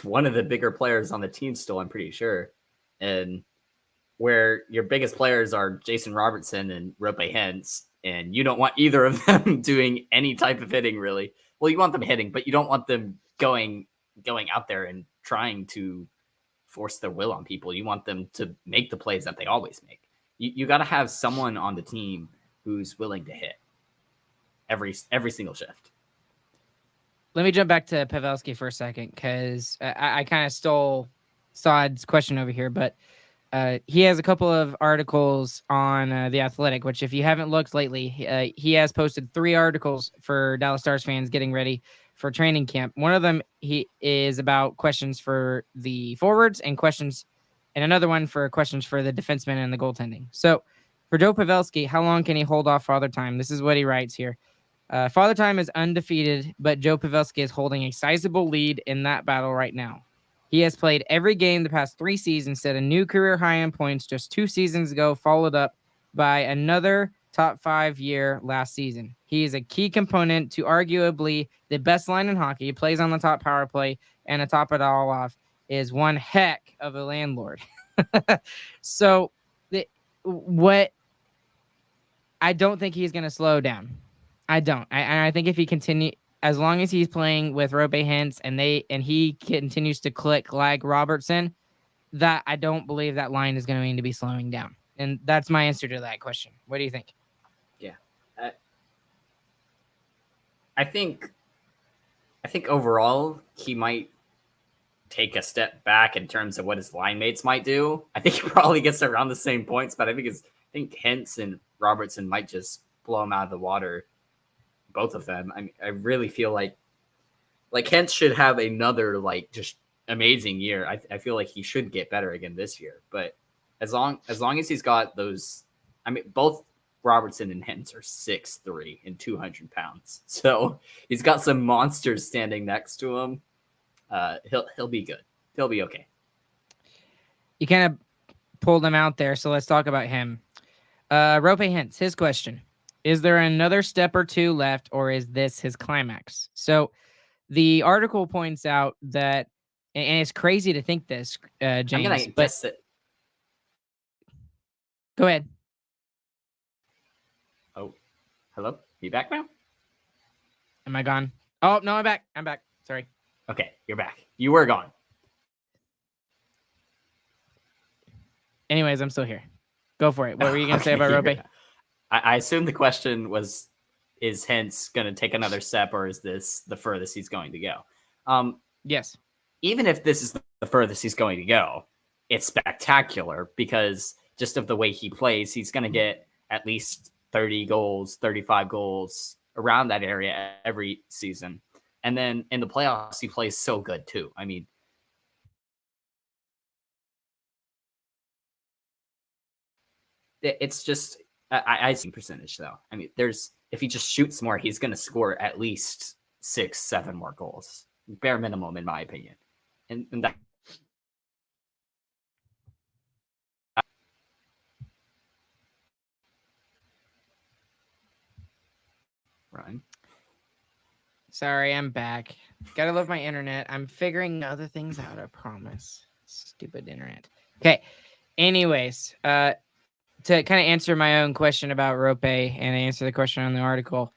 one of the bigger players on the team still. I'm pretty sure, and where your biggest players are Jason Robertson and Rope Hens, and you don't want either of them doing any type of hitting really. Well, you want them hitting, but you don't want them going out there and trying to force their will on people. You want them to make the plays that they always make. You got to have someone on the team who's willing to hit every single shift. Let me jump back to Pavelski for a second because I kind of stole Saad's question over here, but he has a couple of articles on The Athletic, which if you haven't looked lately, he has posted 3 articles for Dallas Stars fans getting ready for training camp. One of them he is about questions for the forwards and another one for questions for the defensemen and the goaltending. So for Joe Pavelski, how long can he hold off Father Time? This is what he writes here. Father Time is undefeated, but Joe Pavelski is holding a sizable lead in that battle right now. He has played every game the past 3 seasons, set a new career high in points just 2 seasons ago, followed up by another top 5 year last season. He is a key component to arguably the best line in hockey. He plays on the top power play, and to top it all off is one heck of a landlord. So, what I don't think he's going to slow down. I don't. I think if he continue, as long as he's playing with Rope Hintz and he continues to click like Robertson, that I don't believe that line is going to be slowing down. And that's my answer to that question. What do you think? Yeah, I think overall he might take a step back in terms of what his line mates might do. I think he probably gets around the same points, but I think Hintz and Robertson might just blow him out of the water. Both of them. I mean, I really feel like Hintz should have another just amazing year. I feel like he should get better again this year. But as long as he's got those, I mean, both Robertson and Hintz are 6'3" and 200 pounds, so he's got some monsters standing next to him. He'll be good. He'll be okay. You kind of pulled him out there, so let's talk about him. Rope Hintz, his question: is there another step or two left, or is this his climax? So the article points out that, and it's crazy to think this, James. I'm gonna guess it. Go ahead. Oh, hello. You back now? Am I gone? Oh no, I'm back. I'm back. Sorry. Okay, you're back. You were gone. Anyways, I'm still here. Go for it. What were you gonna say about Rope? I assume the question was, is Hintz going to take another step, or is this the furthest he's going to go? Yes. Even if this is the furthest he's going to go, it's spectacular because just of the way he plays, he's going to get at least 30 goals, 35 goals around that area every season. And then in the playoffs, he plays so good too. I mean, it's just I see percentage though. I mean, if he just shoots more, he's going to score at least 6-7 more goals, bare minimum, in my opinion. And that. Ryan. Sorry, I'm back. Gotta love my internet. I'm figuring other things out, I promise. Stupid internet. Okay. Anyways, to kind of answer my own question about Rope and answer the question on the article,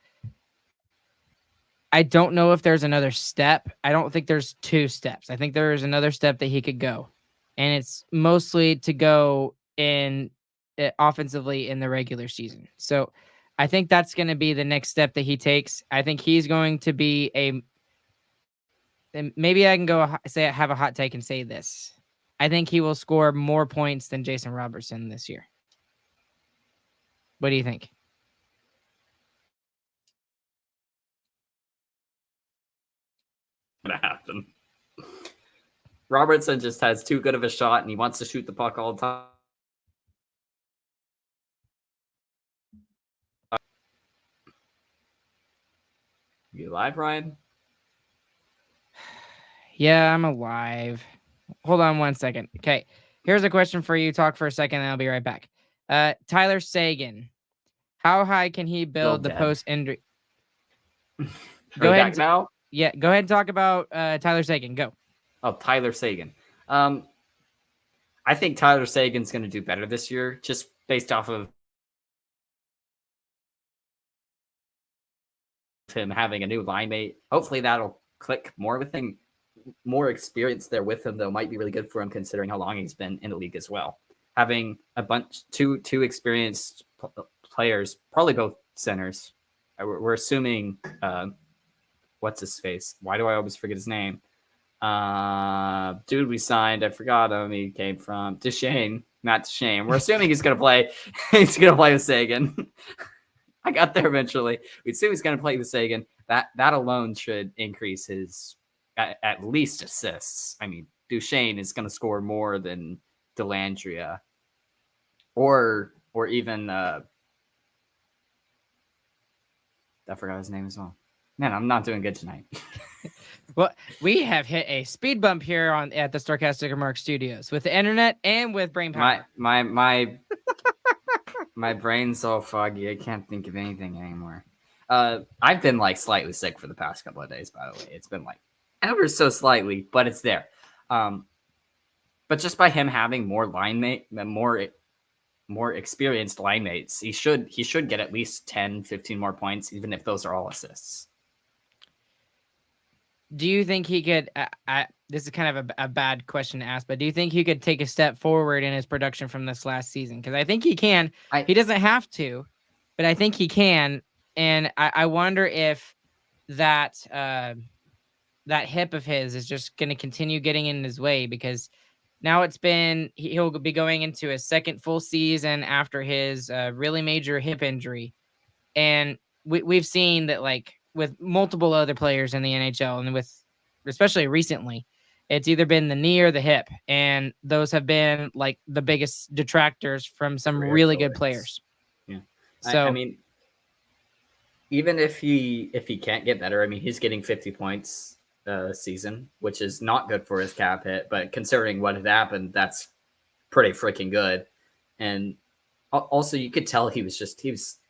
I don't know if there's another step. I don't think there's 2 steps. I think there's another step that he could go. And it's mostly to go in offensively in the regular season. So I think that's going to be the next step that he takes. I think he's going to be and maybe I can go have a hot take and say this. I think he will score more points than Jason Robertson this year. What do you think? gonna happen. Robertson just has too good of a shot, and he wants to shoot the puck all the time. You live, Ryan? Yeah, I'm alive. Hold on 1 second. Okay, here's a question for you. Talk for a second, and I'll be right back. Tyler Seguin, how high can he build the post injury? Go ahead. Back now? Yeah, go ahead and talk about Tyler Seguin. Go. Oh, Tyler Seguin. I think Tyler Sagan's going to do better this year, just based off of him having a new line mate. Hopefully that'll click more with him. More experience there with him, though, might be really good for him considering how long he's been in the league as well. Having a bunch, two experienced players, probably both centers. We're assuming, what's his face? Why do I always forget his name? Dude we signed, I forgot him. He came from Matt Duchene. We're assuming he's gonna play. He's gonna play with Seguin. I got there eventually. We assume he's gonna play with Seguin. That alone should increase his at least assists. I mean, Duchene is gonna score more than Dellandrea, or even I forgot his name as well. Man, I'm not doing good tonight. Well, we have hit a speed bump here at the Sarcastic Remarks Studios with the internet and with brain power. My brain's so foggy. I can't think of anything anymore. I've been like slightly sick for the past couple of days, by the way. It's been like ever so slightly, but it's there. But just by him having more experienced line mates, he should get at least 10, 15 more points, even if those are all assists. Do you think he could, this is kind of a bad question to ask, but do you think he could take a step forward in his production from this last season? Because I think he can. He doesn't have to, but I think he can. And I wonder if that hip of his is just going to continue getting in his way, because now he'll be going into his second full season after his really major hip injury. And we've seen that, like, with multiple other players in the NHL, and especially recently, it's either been the knee or the hip, and those have been like the biggest detractors from some really good players. Yeah. So I mean, even if he can't get better, I mean, he's getting 50 points a season, which is not good for his cap hit, but considering what had happened, that's pretty freaking good. And also, you could tell he was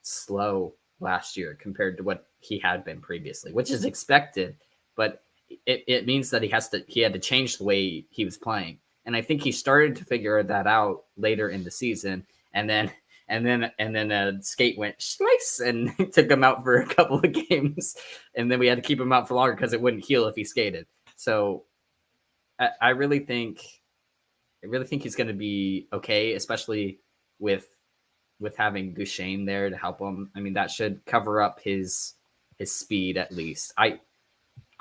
slow last year compared to what he had been previously, which is expected, but it means that he had to change the way he was playing. And I think he started to figure that out later in the season, and then a skate went slice and took him out for a couple of games, and then we had to keep him out for longer because it wouldn't heal if he skated. So I really think he's going to be okay, especially with having Duchene there to help him. I mean, that should cover up his speed at least. I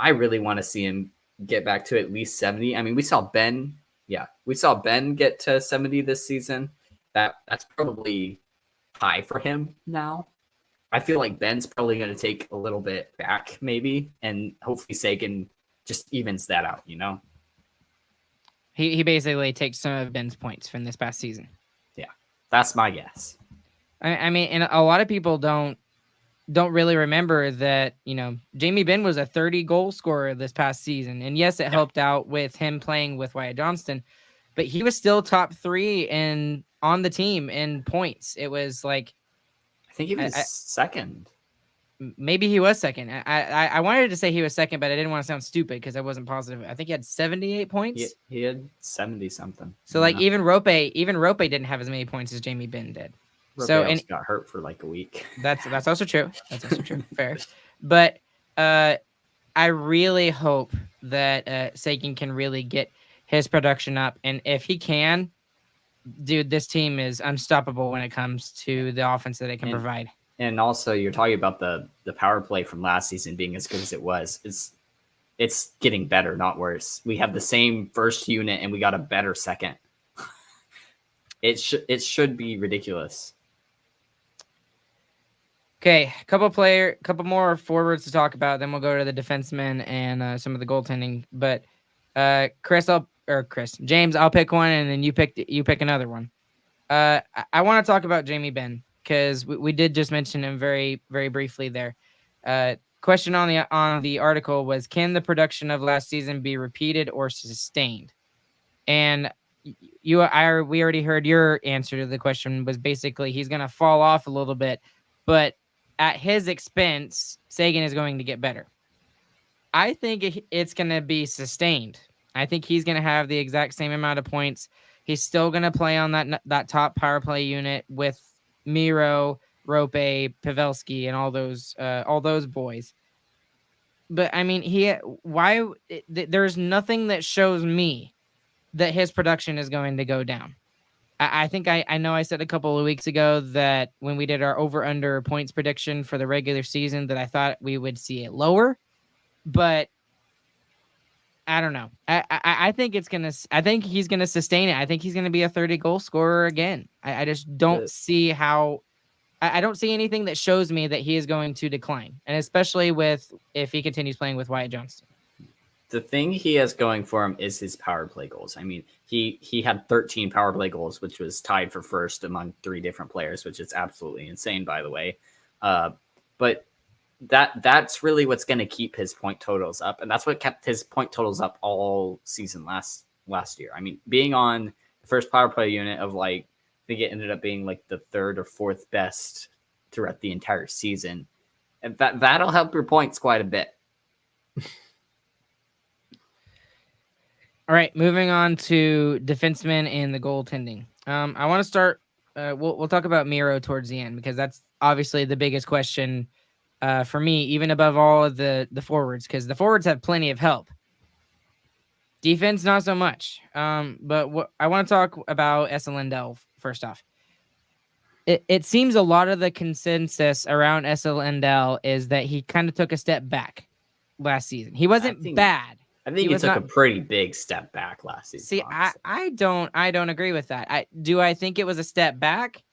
really want to see him get back to at least 70. I mean, we saw Ben get to 70 this season. That's probably high for him now. I feel like Ben's probably going to take a little bit back maybe, and hopefully Seguin just evens that out, you know? He basically takes some of Ben's points from this past season. Yeah, that's my guess. I mean, and a lot of people don't really remember that, you know, Jamie Benn was a 30-goal scorer this past season. And yes, it helped out with him playing with Wyatt Johnston, but he was still top 3 on the team in points. It was like, I think he was second. Maybe he was second. I wanted to say he was second, but I didn't want to sound stupid because I wasn't positive. I think he had 78 points. He had 70 something. So like even Rope didn't have as many points as Jamie Benn did. And got hurt for like a week. That's also true. That's also true. Fair. But I really hope that Seguin can really get his production up, and if he can, dude, this team is unstoppable when it comes to the offense that it can provide. And also, you're talking about the power play from last season being as good as it was. It's getting better, not worse. We have the same first unit, and we got a better second. It should be ridiculous. Okay, couple more forwards to talk about. Then we'll go to the defensemen and some of the goaltending. But James, I'll pick one, and then you pick another one. I want to talk about Jamie Benn because we did just mention him very very briefly there. Question on the article was, can the production of last season be repeated or sustained? And we already heard your answer to the question was basically he's going to fall off a little bit, but at his expense, Sagan is going to get better. I think it's going to be sustained. I think he's going to have the exact same amount of points. He's still going to play on that top power play unit with Miro, Rope, Pavelski, and all those boys. But I mean, there's nothing that shows me that his production is going to go down. I think I know I said a couple of weeks ago that when we did our over-under points prediction for the regular season that I thought we would see it lower, but I don't know. I think he's gonna sustain it. I think he's gonna be a 30-goal scorer again. I just don't see how. I don't see anything that shows me that he is going to decline, and especially if he continues playing with Wyatt Johnston. The thing he has going for him is his power play goals. I mean, he had 13 power play goals, which was tied for first among 3 different players, which is absolutely insane, by the way. But that's really what's going to keep his point totals up, and that's what kept his point totals up all season last year. I mean, being on the first power play unit of I think it ended up being the 3rd or 4th best throughout the entire season, and that'll help your points quite a bit. All right, moving on to defensemen and the goaltending. I want to start. We'll talk about Miro towards the end because that's obviously the biggest question for me, even above all of the forwards, because the forwards have plenty of help. Defense, not so much. But I want to talk about Esa Lindell first off. It seems a lot of the consensus around Esa Lindell is that he kind of took a step back last season. He wasn't bad. I think he took a pretty big step back last season. See, I don't agree with that. I think it was a step back?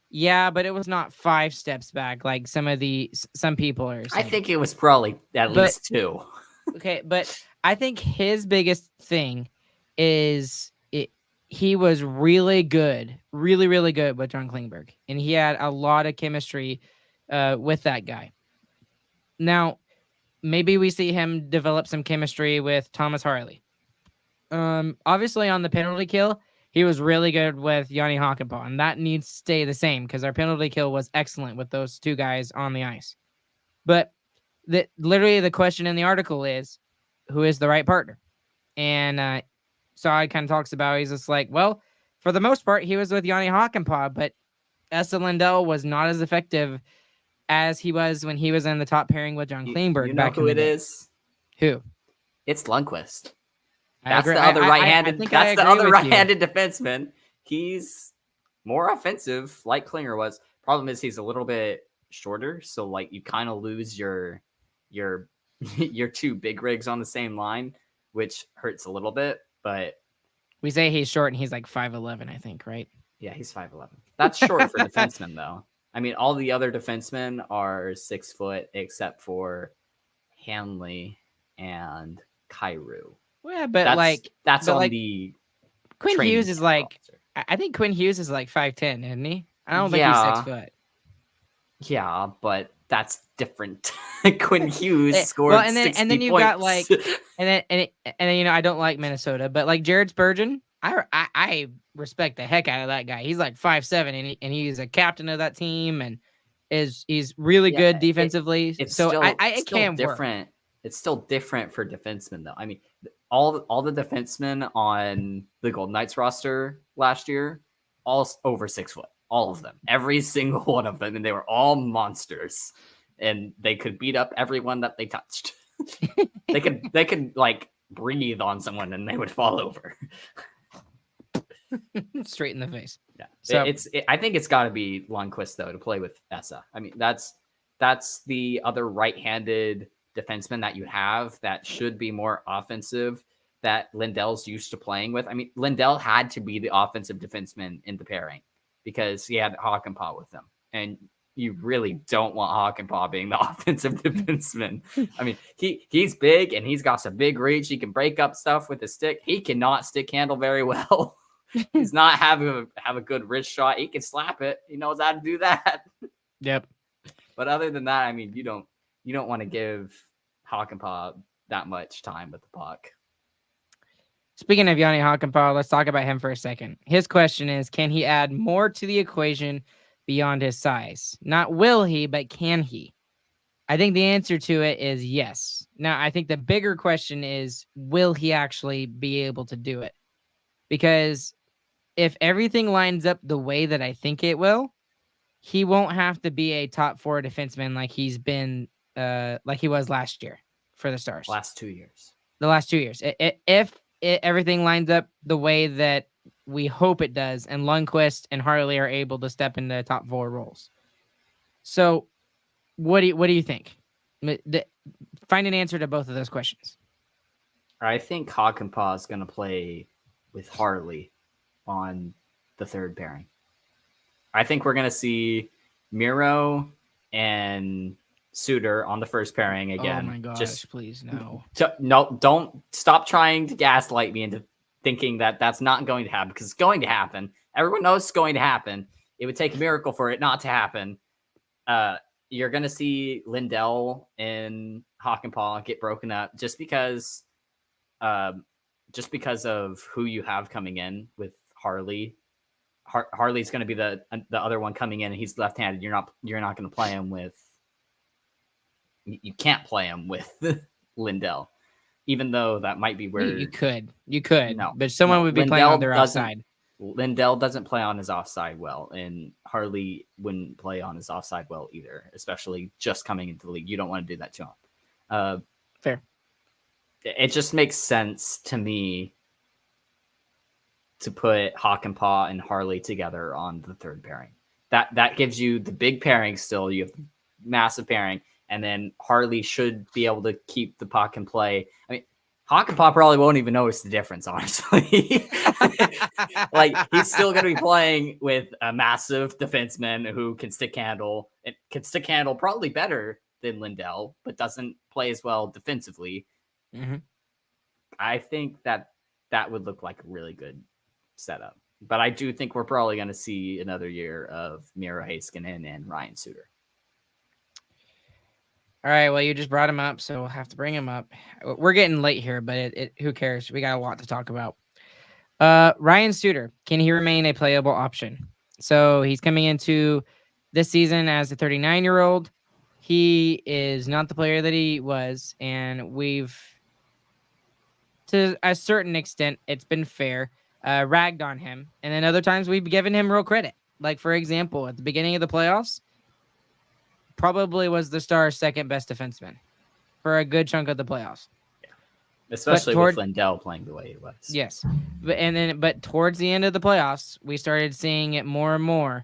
Yeah, but it was not 5 steps back like some people are saying. I think it was probably at least 2. Okay, but I think his biggest thing is he was really good, really, really good with John Klingberg, and he had a lot of chemistry with that guy. Now, maybe we see him develop some chemistry with Thomas Harley. Obviously on the penalty kill, he was really good with Yanni Hakanpää, and that needs to stay the same because our penalty kill was excellent with those 2 guys on the ice. But literally the question in the article is, who is the right partner? And Saad kind of talks about, he's just like, well, for the most part, he was with Yanni Hakanpää, but Esa Lindell was not as effective as he was when he was in the top pairing with John Klingberg. You know who it is? Who? It's Lundqvist. That's the other right-handed. That's the other right-handed defenseman. He's more offensive, like Klinger was. Problem is, he's a little bit shorter, so you kind of lose your 2 big rigs on the same line, which hurts a little bit. But we say he's short, and he's 5'11", I think, right? Yeah, he's 5'11". That's short for defensemen, though. I mean, all the other defensemen are 6 foot except for Hanley and Kyrou. Well, yeah, but that's on the Quinn Hughes is I think Quinn Hughes is 5'10", isn't he? I don't think he's 6 foot. Yeah, but that's different. Quinn Hughes scored and then you points. got and then I don't like Minnesota, but Jared Spurgeon, I respect the heck out of that guy. He's 5'7", and he's a captain of that team, and he's really good defensively. It's so still, it can different. Work. It's still different for defensemen, though. I mean, all the defensemen on the Golden Knights roster last year, all over 6 foot, all of them, every single one of them, and they were all monsters, and they could beat up everyone that they touched. they could breathe on someone and they would fall over. Straight in the face. Yeah. So I think it's got to be Lundqvist though to play with Esa. I mean, that's the other right-handed defenseman that you have that should be more offensive that Lindell's used to playing with. I mean, Lindell had to be the offensive defenseman in the pairing because he had Hakanpää with him. And you really don't want Hockenpah being the offensive defenseman. I mean, he's big and he's got some big reach. He can break up stuff with his stick. He cannot stick handle very well. He's not have a good wrist shot. He can slap it. He knows how to do that. Yep. But other than that, I mean, you don't want to give Hockenpah that much time with the puck. Speaking of Yanni Hockenpah, let's talk about him for a second. His question is, can he add more to the equation beyond his size? Not will he, but can he? I think the answer to it is yes. Now, I think the bigger question is, will he actually be able to do it? Because if everything lines up the way that I think it will, he won't have to be a top 4 defenseman like he's been, like he was last year for the Stars. The last 2 years. If everything lines up the way that we hope it does, and Lundqvist and Harley are able to step into top 4 roles. So, what do you think? Find an answer to both of those questions. I think Hockenpah is going to play with Harley on the third pairing. I think we're going to see Miro and Suter on the first pairing again. Oh my gosh, please no. No, don't stop trying to gaslight me into thinking that that's not going to happen, because it's going to happen. Everyone knows it's going to happen. It would take a miracle for it not to happen. You're going to see Lindell and Hockenpah get broken up just because of who you have coming in with Harley. Harley's going to be the other one coming in, and he's left-handed. You're not going to play him with. You can't play him with Lindell, even though that might be where you could. No, but someone would be Lindell playing on their offside. Lindell doesn't play on his offside well, and Harley wouldn't play on his offside well either, especially just coming into the league. You don't want to do that to him. Fair. It just makes sense to me to put Hockenpah and Harley together on the third pairing. That gives you the big pairing still. You have the massive pairing, and then Harley should be able to keep the puck and play. I mean, Hockenpah probably won't even notice the difference, honestly. Like, he's still going to be playing with a massive defenseman who can stick handle. It can stick handle probably better than Lindell, but doesn't play as well defensively. Mm-hmm. I think that would look like a really good setup. But I do think we're probably going to see another year of Miro Heiskanen and Ryan Suter. All right, well, you just brought him up, so we'll have to bring him up. We're getting late here, but who cares? We got a lot to talk about. Ryan Suter, can he remain a playable option? So he's coming into this season as a 39-year-old. He is not the player that he was, and we've, to a certain extent, it's been fair, ragged on him. And then other times we've given him real credit. Like, for example, at the beginning of the playoffs, probably was the Stars' second best defenseman for a good chunk of the playoffs. Yeah. Especially with Lindell playing the way he was. Yes. But towards the end of the playoffs, we started seeing it more and more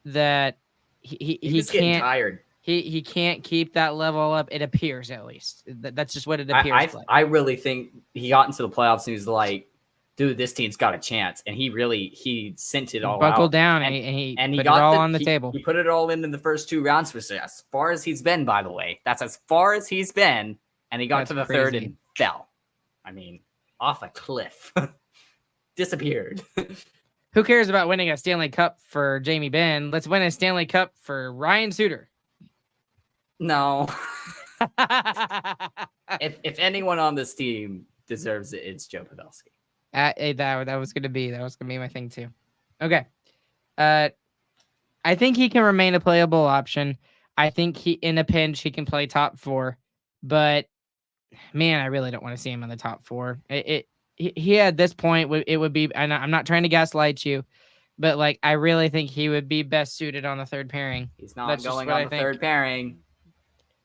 that he was getting tired. He can't keep that level up. It appears, at least. That's just what it appears like. I really think he got into the playoffs and he was like, dude, this team's got a chance. And he sent it all buckled out. down and he put got it all on the table. He put it all in the first 2 rounds for us. As far as he's been, by the way. That's as far as he's been. And he got to the third and fell. I mean, off a cliff. Disappeared. Who cares about winning a Stanley Cup for Jamie Benn? Let's win a Stanley Cup for Ryan Suter. No. if anyone on this team deserves it, it's Joe Pavelski. That was gonna be my thing too. Okay. I think he can remain a playable option. I think he, in a pinch, he can play top 4, but man, I really don't want to see him in the top 4. He at this point, it would be, and I'm not trying to gaslight you, but like, I really think he would be best suited on the third pairing. He's not going on the third pairing.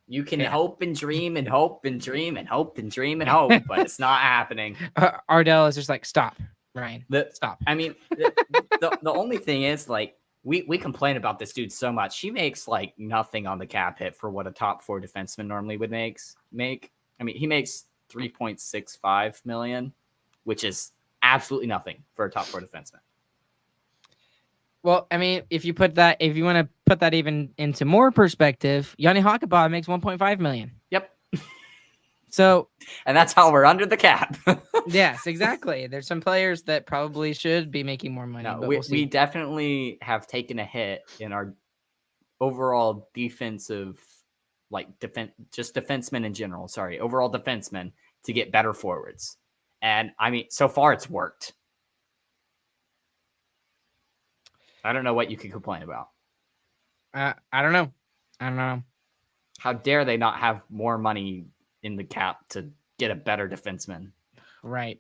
You can hope and dream and hope and dream and hope and dream and hope, but it's not happening. Ardell is just like, stop, Ryan. Stop. I mean, the only thing is, like, we complain about this dude so much. He makes like nothing on the cap hit for what a top 4 defenseman normally would make. I mean, he makes $3.65 million, which is absolutely nothing for a top 4 defenseman. Well, I mean, if you want to put that even into more perspective, Yanni Hakaba makes 1.5 million. Yep. So, and that's how we're under the cap. yes, exactly. There's some players that probably should be making more money, No, but we'll see. We definitely have taken a hit in our overall defensive, just defensemen in general. Sorry, overall defensemen to get better forwards. And I mean, so far it's worked. I don't know what you could complain about. I don't know. How dare they not have more money in the cap to get a better defenseman? Right.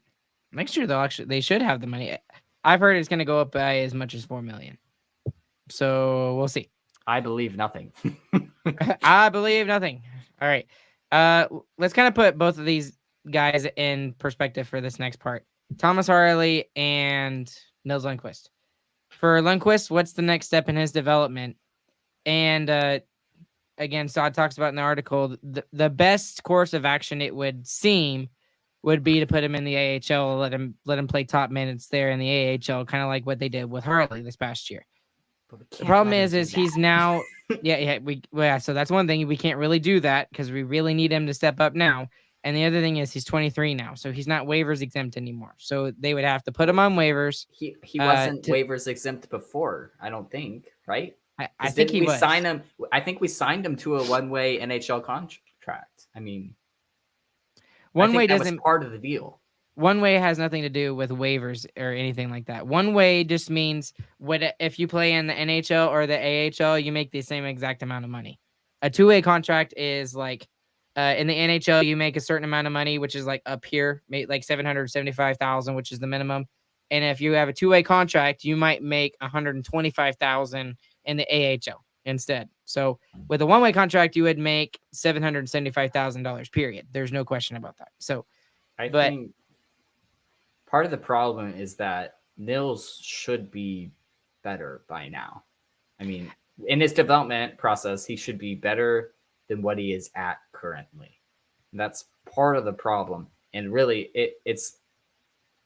Next year, they should have the money. I've heard it's going to go up by as much as 4 million. So we'll see. I believe nothing. I believe nothing. All right. Let's kind of put both of these guys in perspective for this next part. Thomas Harley and Nils Lundqvist. For Lundqvist, what's the next step in his development? And again, Saad talks about in the article, the best course of action, it would seem, would be to put him in the AHL, let him play top minutes there in the AHL, kind of like what they did with Harley this past year. The problem is he's now, so that's one thing. We can't really do that because we really need him to step up now. And the other thing is he's 23 now, so he's not waivers exempt anymore. So they would have to put him on waivers. He wasn't waivers exempt before, I don't think, right? I think he was. Sign him. I think we signed him to a one-way NHL contract. I mean, one way that doesn't was part of the deal. One way has nothing to do with waivers or anything like that. One way just means if you play in the NHL or the AHL, you make the same exact amount of money. A two-way contract is like in the NHL, you make a certain amount of money, which is like up here, like $775,000, which is the minimum. And if you have a two-way contract, you might make $125,000 in the AHL instead. So with a one-way contract, you would make $775,000. Period. There's no question about that. So, I think part of the problem is that Nils should be better by now. I mean, in his development process, he should be better than what he is at currently. That's part of the problem. And really, it's.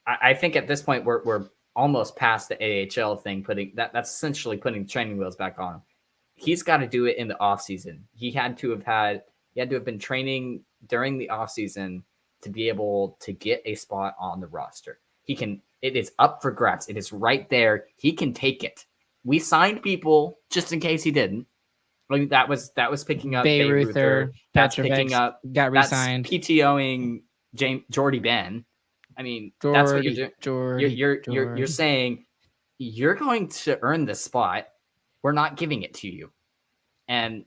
I think at this point we're almost past the AHL thing. That's essentially putting training wheels back on him. He's got to do it in the off season. He had to have been training during the off season to be able to get a spot on the roster. It is up for grabs. It is right there. He can take it. We signed people just in case he didn't. I mean, that was picking up Bayreuther. That's picking up. Got re-signed. That's PTOing Jordy Ben. I mean, that's what you're doing. You're saying you're going to earn this spot. We're not giving it to you, and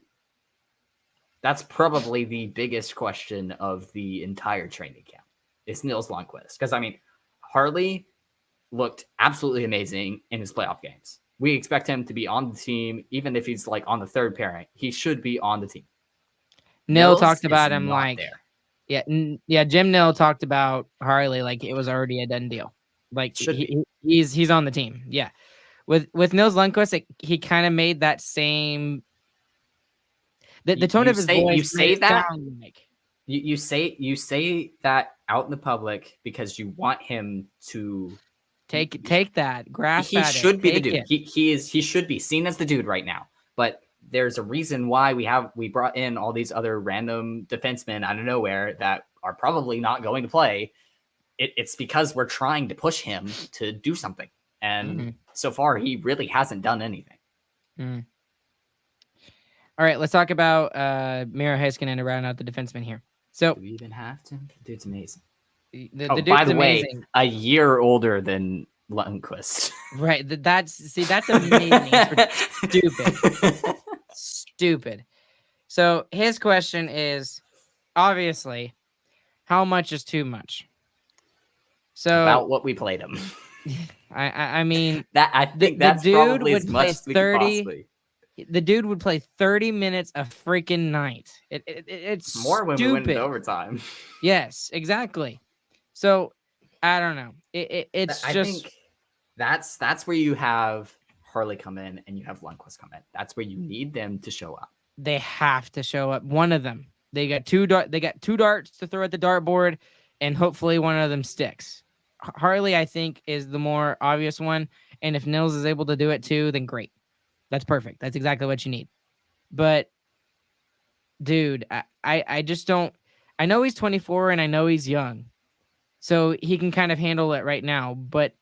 that's probably the biggest question of the entire training camp. It's Nils Lundqvist, because I mean, Harley looked absolutely amazing in his playoff games. We expect him to be on the team, even if he's like on the third pairing. He should be on the team. Nil talked about him like there. Yeah. Jim Nill talked about Harley like it was already a done deal. Like he's on the team. Yeah, with Nils Lundqvist, he kind of made that same. The tone of his voice. You say that. You say that out in the public because you want him to take that grasp. He should be the dude. He should be seen as the dude right now. But there's a reason why we brought in all these other random defensemen out of nowhere that are probably not going to play. It's because we're trying to push him to do something, and so far he really hasn't done anything. Mm. All right, let's talk about Miro Heiskanen to round out the defenseman here. So do we even have to? The dude's amazing. The dude's by the amazing. way, a year older than Lundqvist. Right. That's amazing. Stupid. So his question is obviously, how much is too much? So about what we played him. I mean that I think that's probably as much as we could possibly. The dude would play 30 minutes a freaking night. It's more when stupid. we win in overtime. Yes, exactly. So I don't know. I think that's where you have Harley come in and you have Lundqvist come in. That's where you need them to show up. They have to show up. One of them. They got two darts to throw at the dartboard, and hopefully one of them sticks. Harley, I think, is the more obvious one. And if Nils is able to do it too, then great. That's perfect. That's exactly what you need. But dude, I just don't. I know he's 24 and I know he's young, so he can kind of handle it right now. But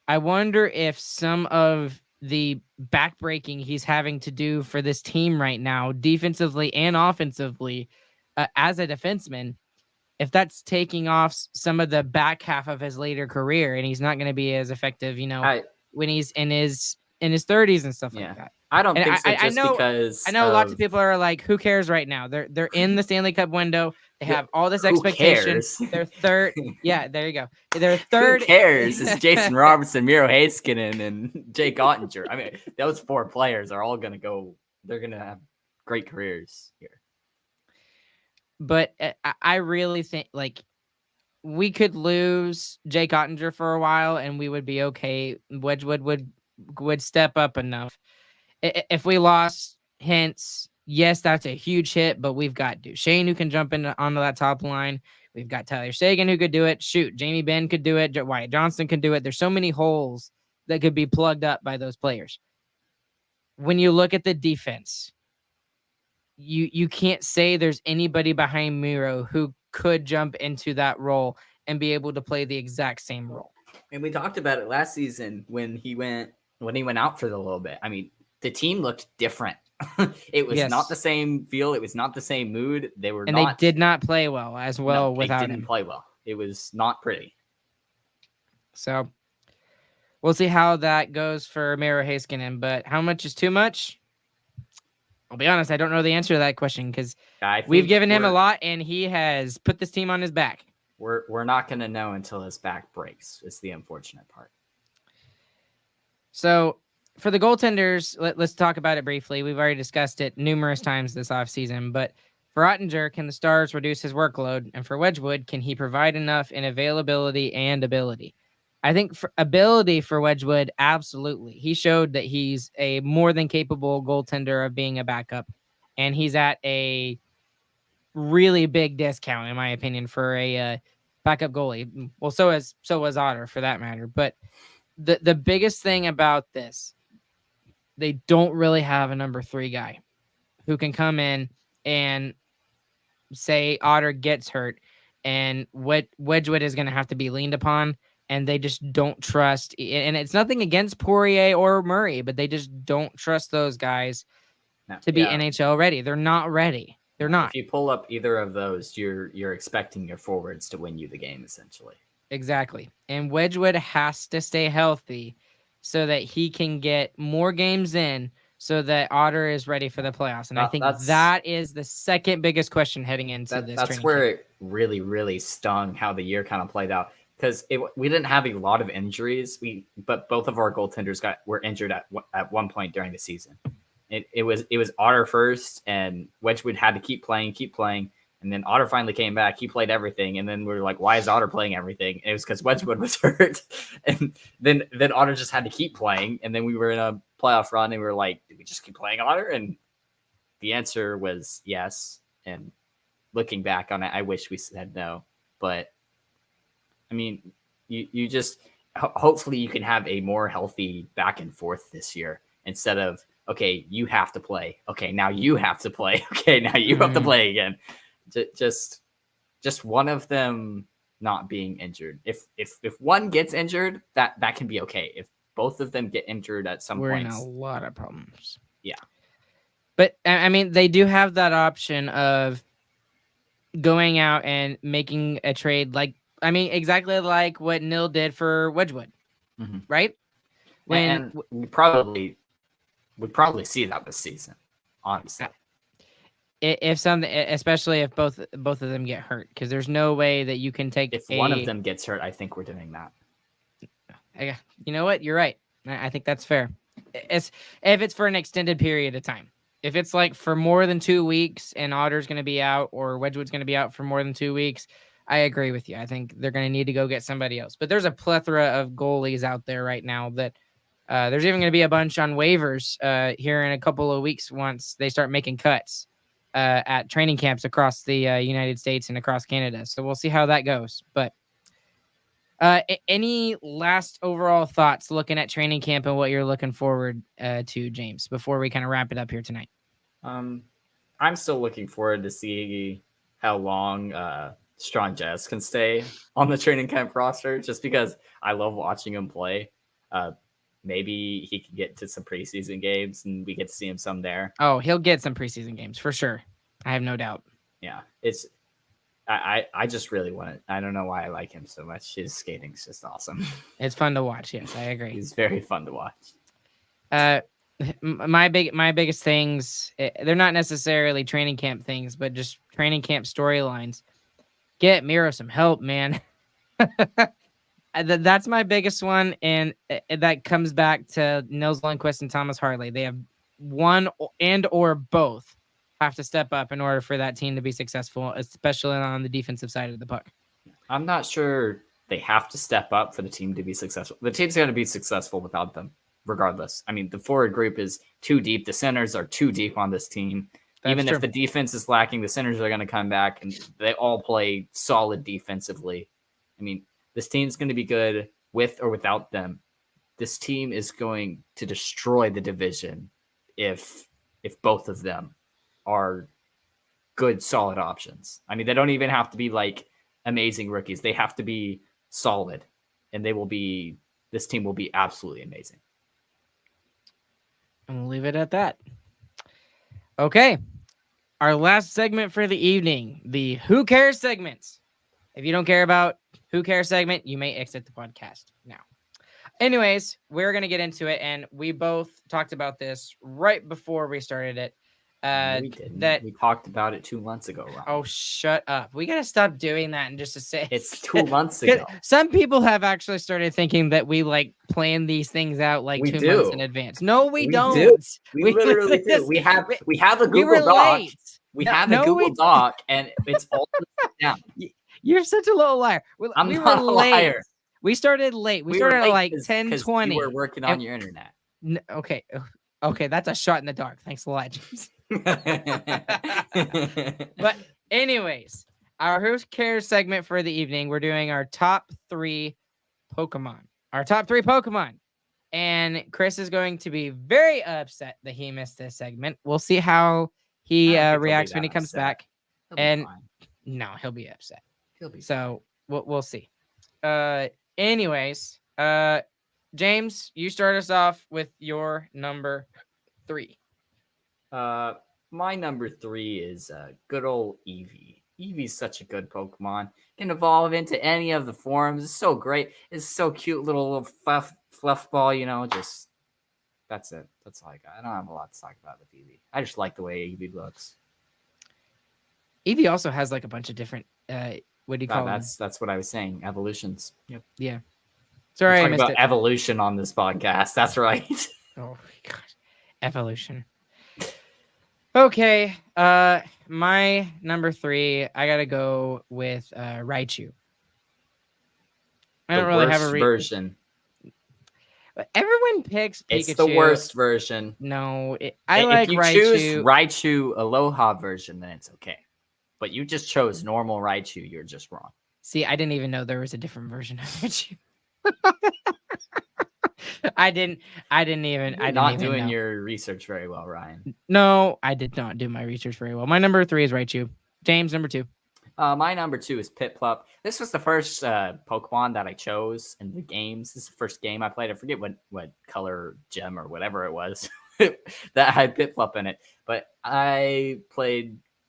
I wonder if some of the backbreaking he's having to do for this team right now, defensively and offensively, as a defenseman, if that's taking off some of the back half of his later career, and he's not going to be as effective, when he's in his 30s and stuff like that. I don't And think so. Just I know lots of people are like, "Who cares?" Right now, they're in the Stanley Cup window. They have all this expectation. They're third. Yeah, there you go. They're third. Who cares? It's Jason Robertson, Miro Heiskanen, and Jake Ottinger. I mean, those 4 players are all going to go. They're going to have great careers here. But I really think like we could lose Jake Ottinger for a while, and we would be okay. Wedgwood would step up enough. If we lost Hintz, yes, that's a huge hit, but we've got Duchesne who can jump onto that top line. We've got Tyler Seguin who could do it. Shoot, Jamie Benn could do it. Wyatt Johnston can do it. There's so many holes that could be plugged up by those players. When you look at the defense, you can't say there's anybody behind Miro who could jump into that role and be able to play the exact same role. And we talked about it last season when he went out for a little bit. I mean, the team looked different. It was not the same feel. It was not the same mood. They did not play well without him. They didn't play well. It was not pretty. So we'll see how that goes for Miro Heiskanen. But how much is too much? I'll be honest, I don't know the answer to that question because we've given him a lot and he has put this team on his back. We're not going to know until his back breaks. It's the unfortunate part. So for the goaltenders, let's talk about it briefly. We've already discussed it numerous times this offseason, but for Ottinger, can the Stars reduce his workload? And for Wedgwood, can he provide enough in availability and ability? I think for ability for Wedgwood, absolutely. He showed that he's a more than capable goaltender of being a backup, and he's at a really big discount, in my opinion, for a backup goalie. Well, so was Otter, for that matter. But the biggest thing about this, they don't really have a number 3 guy who can come in and say Otter gets hurt, and Wedgwood is going to have to be leaned upon. And they just don't trust, and it's nothing against Poirier or Murray, but they just don't trust those guys to be NHL ready. They're not ready. They're not. If you pull up either of those, you're expecting your forwards to win you the game, essentially. Exactly. And Wedgwood has to stay healthy so that he can get more games in so that Otter is ready for the playoffs. And I think that is the second biggest question heading into this. That's where it really, really stung how the year kind of played out. Because we didn't have a lot of injuries, but both of our goaltenders were injured at one point during the season. It was Otter first, and Wedgwood had to keep playing, and then Otter finally came back. He played everything, and then we were like, "Why is Otter playing everything?" And it was because Wedgwood was hurt, and then Otter just had to keep playing, and then we were in a playoff run, and we were like, "Did we just keep playing Otter?" And the answer was yes. And looking back on it, I wish we said no, but. I mean, you just hopefully you can have a more healthy back and forth this year instead of, okay, you have to play. Okay, now you have to play. Okay, now you have to play again. Just one of them not being injured. If one gets injured, that can be okay. If both of them get injured at some point, we're in a lot of problems. Yeah. But I mean, they do have that option of going out and making a trade exactly like what Nil did for Wedgwood, right? And we probably see that this season, honestly. If something, especially if both of them get hurt, because there's no way that you can take. If one of them gets hurt, I think we're doing that. You know what? You're right. I think that's fair. If it's for an extended period of time. If it's like for more than 2 weeks and Otter's going to be out or Wedgwood's going to be out for more than 2 weeks, I agree with you. I think they're going to need to go get somebody else. But there's a plethora of goalies out there right now that there's even going to be a bunch on waivers here in a couple of weeks once they start making cuts at training camps across the United States and across Canada. So we'll see how that goes. But Any last overall thoughts looking at training camp and what you're looking forward to, James, before we kind of wrap it up here tonight? I'm still looking forward to see how long Strong Jazz can stay on the training camp roster, just because I love watching him play. Maybe he can get to some preseason games and we get to see him some there. Oh, he'll get some preseason games for sure. I have no doubt. Yeah, it's I just really want it. I don't know why I like him so much. His skating's just awesome. It's fun to watch. Yes, I agree. He's very fun to watch. My biggest things, they're not necessarily training camp things, but just training camp storylines. Get Miro some help, man. That's my biggest one, and that comes back to Nils Lundqvist and Thomas Harley. They have one and or both have to step up in order for that team to be successful, especially on the defensive side of the puck. I'm not sure they have to step up for the team to be successful. The team's going to be successful without them, regardless. I mean, the forward group is too deep. The centers are too deep on this team. Even if the defense is lacking, the centers are going to come back, and they all play solid defensively. I mean, this team's going to be good with or without them. This team is going to destroy the division if both of them are good, solid options. I mean, they don't even have to be like amazing rookies. They have to be solid, and this team will be absolutely amazing. And we'll leave it at that. Okay. Our last segment for the evening, the Who Cares segments. If you don't care about Who Cares segment, you may exit the podcast now. Anyways, we're going to get into it, and we both talked about this right before we started it. We didn't. We talked about it 2 months ago, Ron. Oh, shut up. We got to stop doing that in just a second. It's 2 months ago. Some people have actually started thinking that we like plan these things out like 2 months in advance. No, we don't. Do. We literally do. We have a Google Doc. We have a Google Doc, and it's all down. You're such a little liar. I'm not a liar. We started late. We started at like 10:20. You were working on your internet. Okay. Okay, that's a shot in the dark. Thanks a lot, James. But anyways, our Who Cares segment for the evening, we're doing our top 3 Pokemon. And Chris is going to be very upset that he missed this segment. We'll see how he reacts when he comes back. And no, he'll be upset. So we'll see. Anyways, James, you start us off with your number 3. My number 3 is good old Eevee. Eevee's such a good Pokemon. Can evolve into any of the forms. It's so great. It's so cute, little fluff ball. Just that's it. That's all I got. I don't have a lot to talk about with Eevee. I just like the way Eevee looks. Eevee also has like a bunch of different. What do you call them? That's what I was saying. Evolutions. Yep. Yeah. Sorry, I missed it. Evolution on this podcast. That's right. Oh my gosh, evolution. Okay, my number 3, I gotta go with Raichu. I don't really have a version. Everyone picks Pikachu. It's the worst version. No, I like Raichu. If you choose Raichu Aloha version, then it's okay. But you just chose normal Raichu. You're just wrong. See, I didn't even know there was a different version of Raichu. I didn't doing your research very well, Ryan. No, I did not do my research very well. My number 3 is Raichu. James, number 2. My number 2 is Piplup. This was the first Pokemon that I chose in the games. This is the first game I played. I forget what color gem or whatever it was that had Piplup in it. But I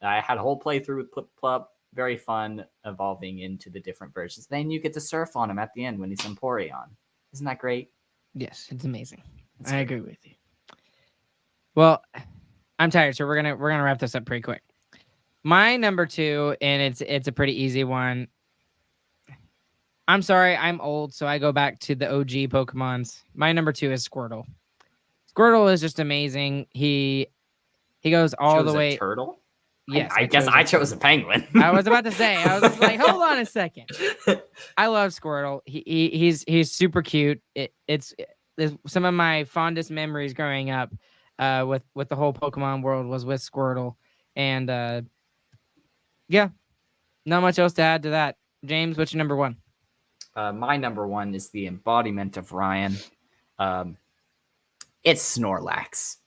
had a whole playthrough with Piplup. Very fun evolving into the different versions. Then you get to surf on him at the end when he's Empoleon. Isn't that great? Yes, it's amazing. I agree with you. Well, I'm tired, so we're gonna wrap this up pretty quick. My number 2, and it's a pretty easy one. I'm sorry, I'm old, so I go back to the OG Pokemons. My number 2 is Squirtle. Squirtle is just amazing. He goes all the way. Turtle? Yes, I guess I chose a penguin. I was about to say. I was just like, hold on a second. I love Squirtle. He's super cute. It's some of my fondest memories growing up with the whole Pokemon world was with Squirtle, and yeah, not much else to add to that. James, what's your number 1? My number one is the embodiment of Ryan. It's Snorlax.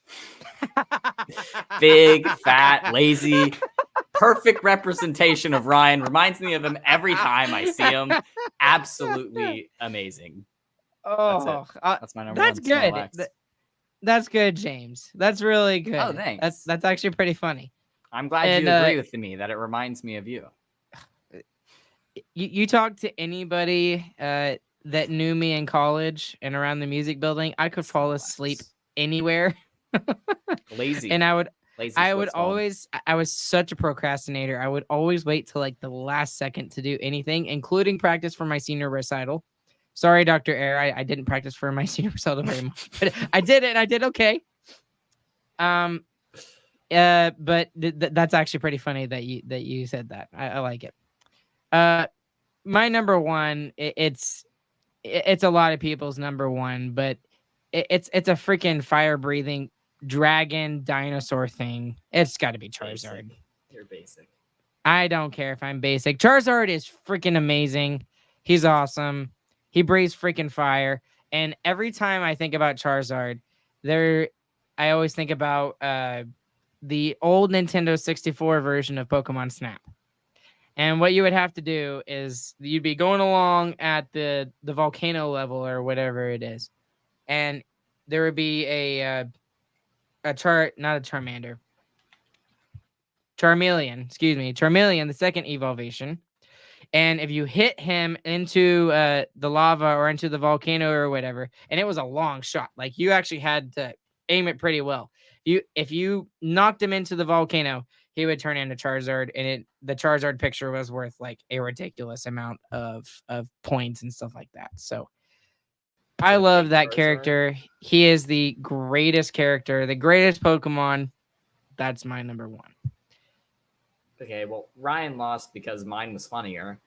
Big, fat, lazy, perfect representation of Ryan. Reminds me of him every time I see him. Absolutely amazing. Oh, That's my number that's one. good. Snorlax. That's good, James. That's really good. Oh, thanks. That's actually pretty funny. I'm glad you agree with me that it reminds me of you. You talk to anybody that knew me in college and around the music building, I could fall asleep anywhere. Lazy. And I would called. I was such a procrastinator. I would always wait till like the last second to do anything, including practice for my senior recital. Sorry, Dr. Air, I didn't practice for my senior recital very much, but I did it and I did okay. But that's actually pretty funny that you said that. I like it. My number one, it's a lot of people's number one, but it's a freaking fire breathing dragon dinosaur thing. It's got to be Charizard. Basic. You're basic. I don't care if I'm basic. Charizard is freaking amazing. He's awesome. He breathes freaking fire. And every time I think about Charizard, I always think about the old Nintendo 64 version of Pokemon Snap. And what you would have to do is you'd be going along at the volcano level or whatever it is, and there would be not a Charmander, Charmeleon, Charmeleon, the second evolvation. And if you hit him into the lava or into the volcano or whatever, and it was a long shot, like you actually had to aim it pretty well. If you knocked him into the volcano, he would turn into Charizard, and the Charizard picture was worth like a ridiculous amount of points and stuff like that. So I love that character. He is the greatest character, the greatest Pokemon. That's my number one. Okay, well, Ryan lost because mine was funnier.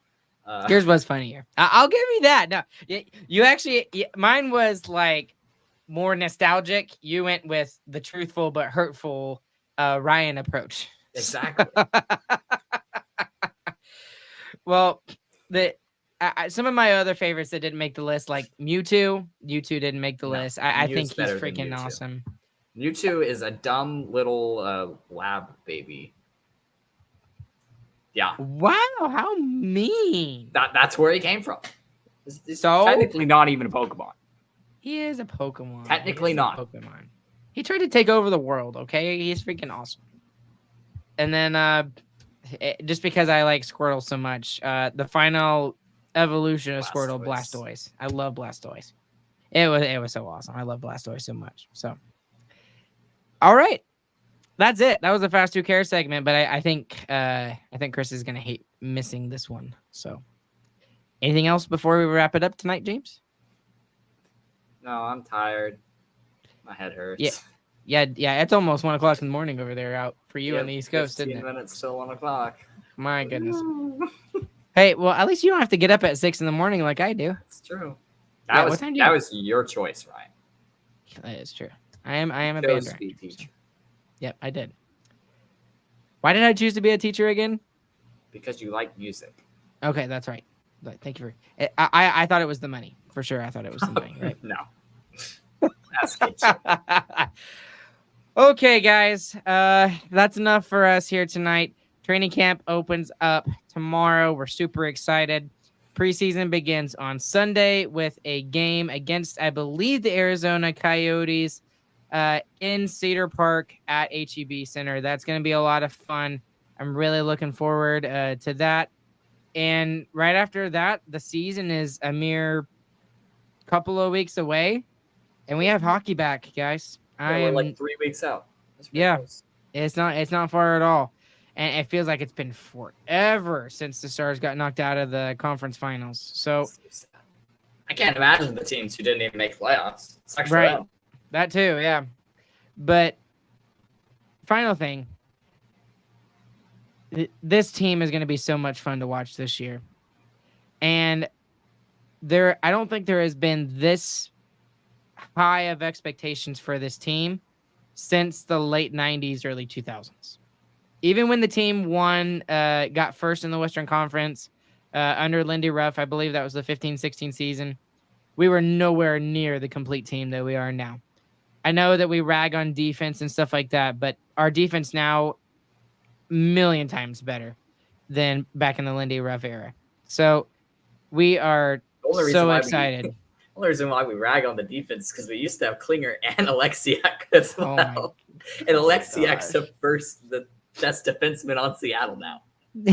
Yours was funnier. I'll give you that. No, you actually, mine was like more nostalgic. You went with the truthful but hurtful Ryan approach. Exactly. Well, some of my other favorites that didn't make the list, like Mewtwo. Mewtwo didn't make the list. I think he's freaking awesome. Mewtwo is a dumb little lab baby. Yeah. Wow, how mean. That's where he came from. He's so technically not even a Pokemon. He is a Pokemon. Technically not. Pokemon. He tried to take over the world, okay? He's freaking awesome. And then just because I like Squirtle so much, the final evolution of Squirtle, Blastoise. I love Blastoise. It was so awesome. I love Blastoise so much. So, all right. That's it. That was a Fast Who Cares segment, but I think Chris is gonna hate missing this one. So, anything else before we wrap it up tonight, James? No, I'm tired. My head hurts. Yeah. It's almost 1 o'clock in the morning over there out for you on the East Coast, isn't it? 15 minutes till 1 o'clock. My goodness. Hey, well, at least you don't have to get up at 6 in the morning like I do. That's true. That was your choice, Ryan. That is true. I am a band teacher. Yep, I did. Why did I choose to be a teacher again? Because you like music. Okay, that's right. Thank you for. I thought it was the money for sure. I thought it was the money, right? No. That's good. Okay, guys. That's enough for us here tonight. Training camp opens up tomorrow. We're super excited. Preseason begins on Sunday with a game against, I believe, the Arizona Coyotes. In Cedar Park at HEB Center. That's going to be a lot of fun. I'm really looking forward to that. And right after that, the season is a mere couple of weeks away, and we have hockey back, guys. We're like 3 weeks out. Yeah, close. It's not far at all, and it feels like it's been forever since the Stars got knocked out of the conference finals. So I can't imagine the teams who didn't even make playoffs. Right. That too, yeah. But final thing, this team is going to be so much fun to watch this year. And I don't think there has been this high of expectations for this team since the late 90s, early 2000s. Even when the team got first in the Western Conference, under Lindy Ruff. I believe that was the 15-16 season. We were nowhere near the complete team that we are now. I know that we rag on defense and stuff like that, but our defense now million times better than back in the Lindy Ruff era. So we are so excited. The only reason why we rag on the defense is because we used to have Klinger and Alexiak as well. And Alexiak's the best defenseman on Seattle now.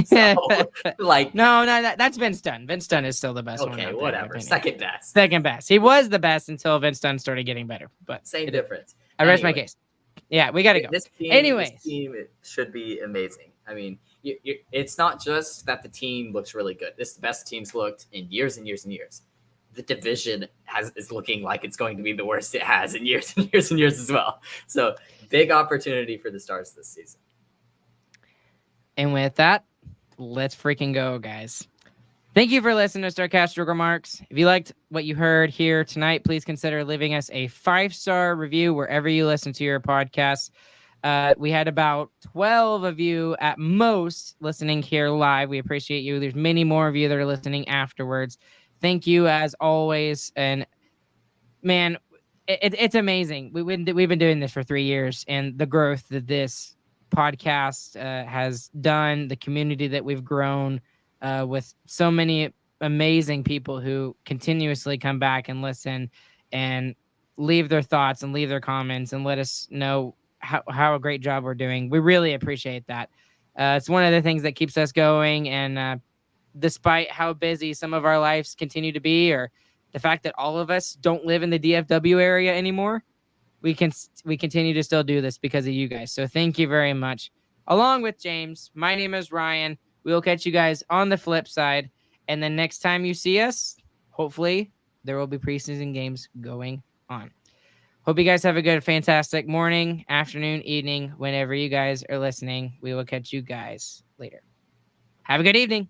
So, no, that's Vince Dunn. Vince Dunn is still the best one. Okay, whatever. Second best. Second best. He was the best until Vince Dunn started getting better. But same difference. I rest my case. Yeah, we got to go. This team should be amazing. I mean, it's not just that the team looks really good. This is the best team's looked in years and years and years. The division is looking like it's going to be the worst it has in years and years and years as well. So big opportunity for the Stars this season. And with that, let's freaking go, guys. Thank you for listening to StarCast Remarks. If you liked what you heard here tonight, please consider leaving us a 5-star review wherever you listen to your podcasts. We had about 12 of you at most listening here live. We appreciate you. There's many more of you that are listening afterwards. Thank you as always. And man, it's amazing. We've been doing this for 3 years, and the growth that this podcast has done, the community that we've grown with so many amazing people who continuously come back and listen and leave their thoughts and leave their comments and let us know how a great job we're doing. We really appreciate that. It's one of the things that keeps us going. And despite how busy some of our lives continue to be, or the fact that all of us don't live in the DFW area anymore, we continue to still do this because of you guys. So thank you very much. Along with James, my name is Ryan. We will catch you guys on the flip side. And then next time you see us, hopefully there will be preseason games going on. Hope you guys have a good, fantastic morning, afternoon, evening, whenever you guys are listening. We will catch you guys later. Have a good evening.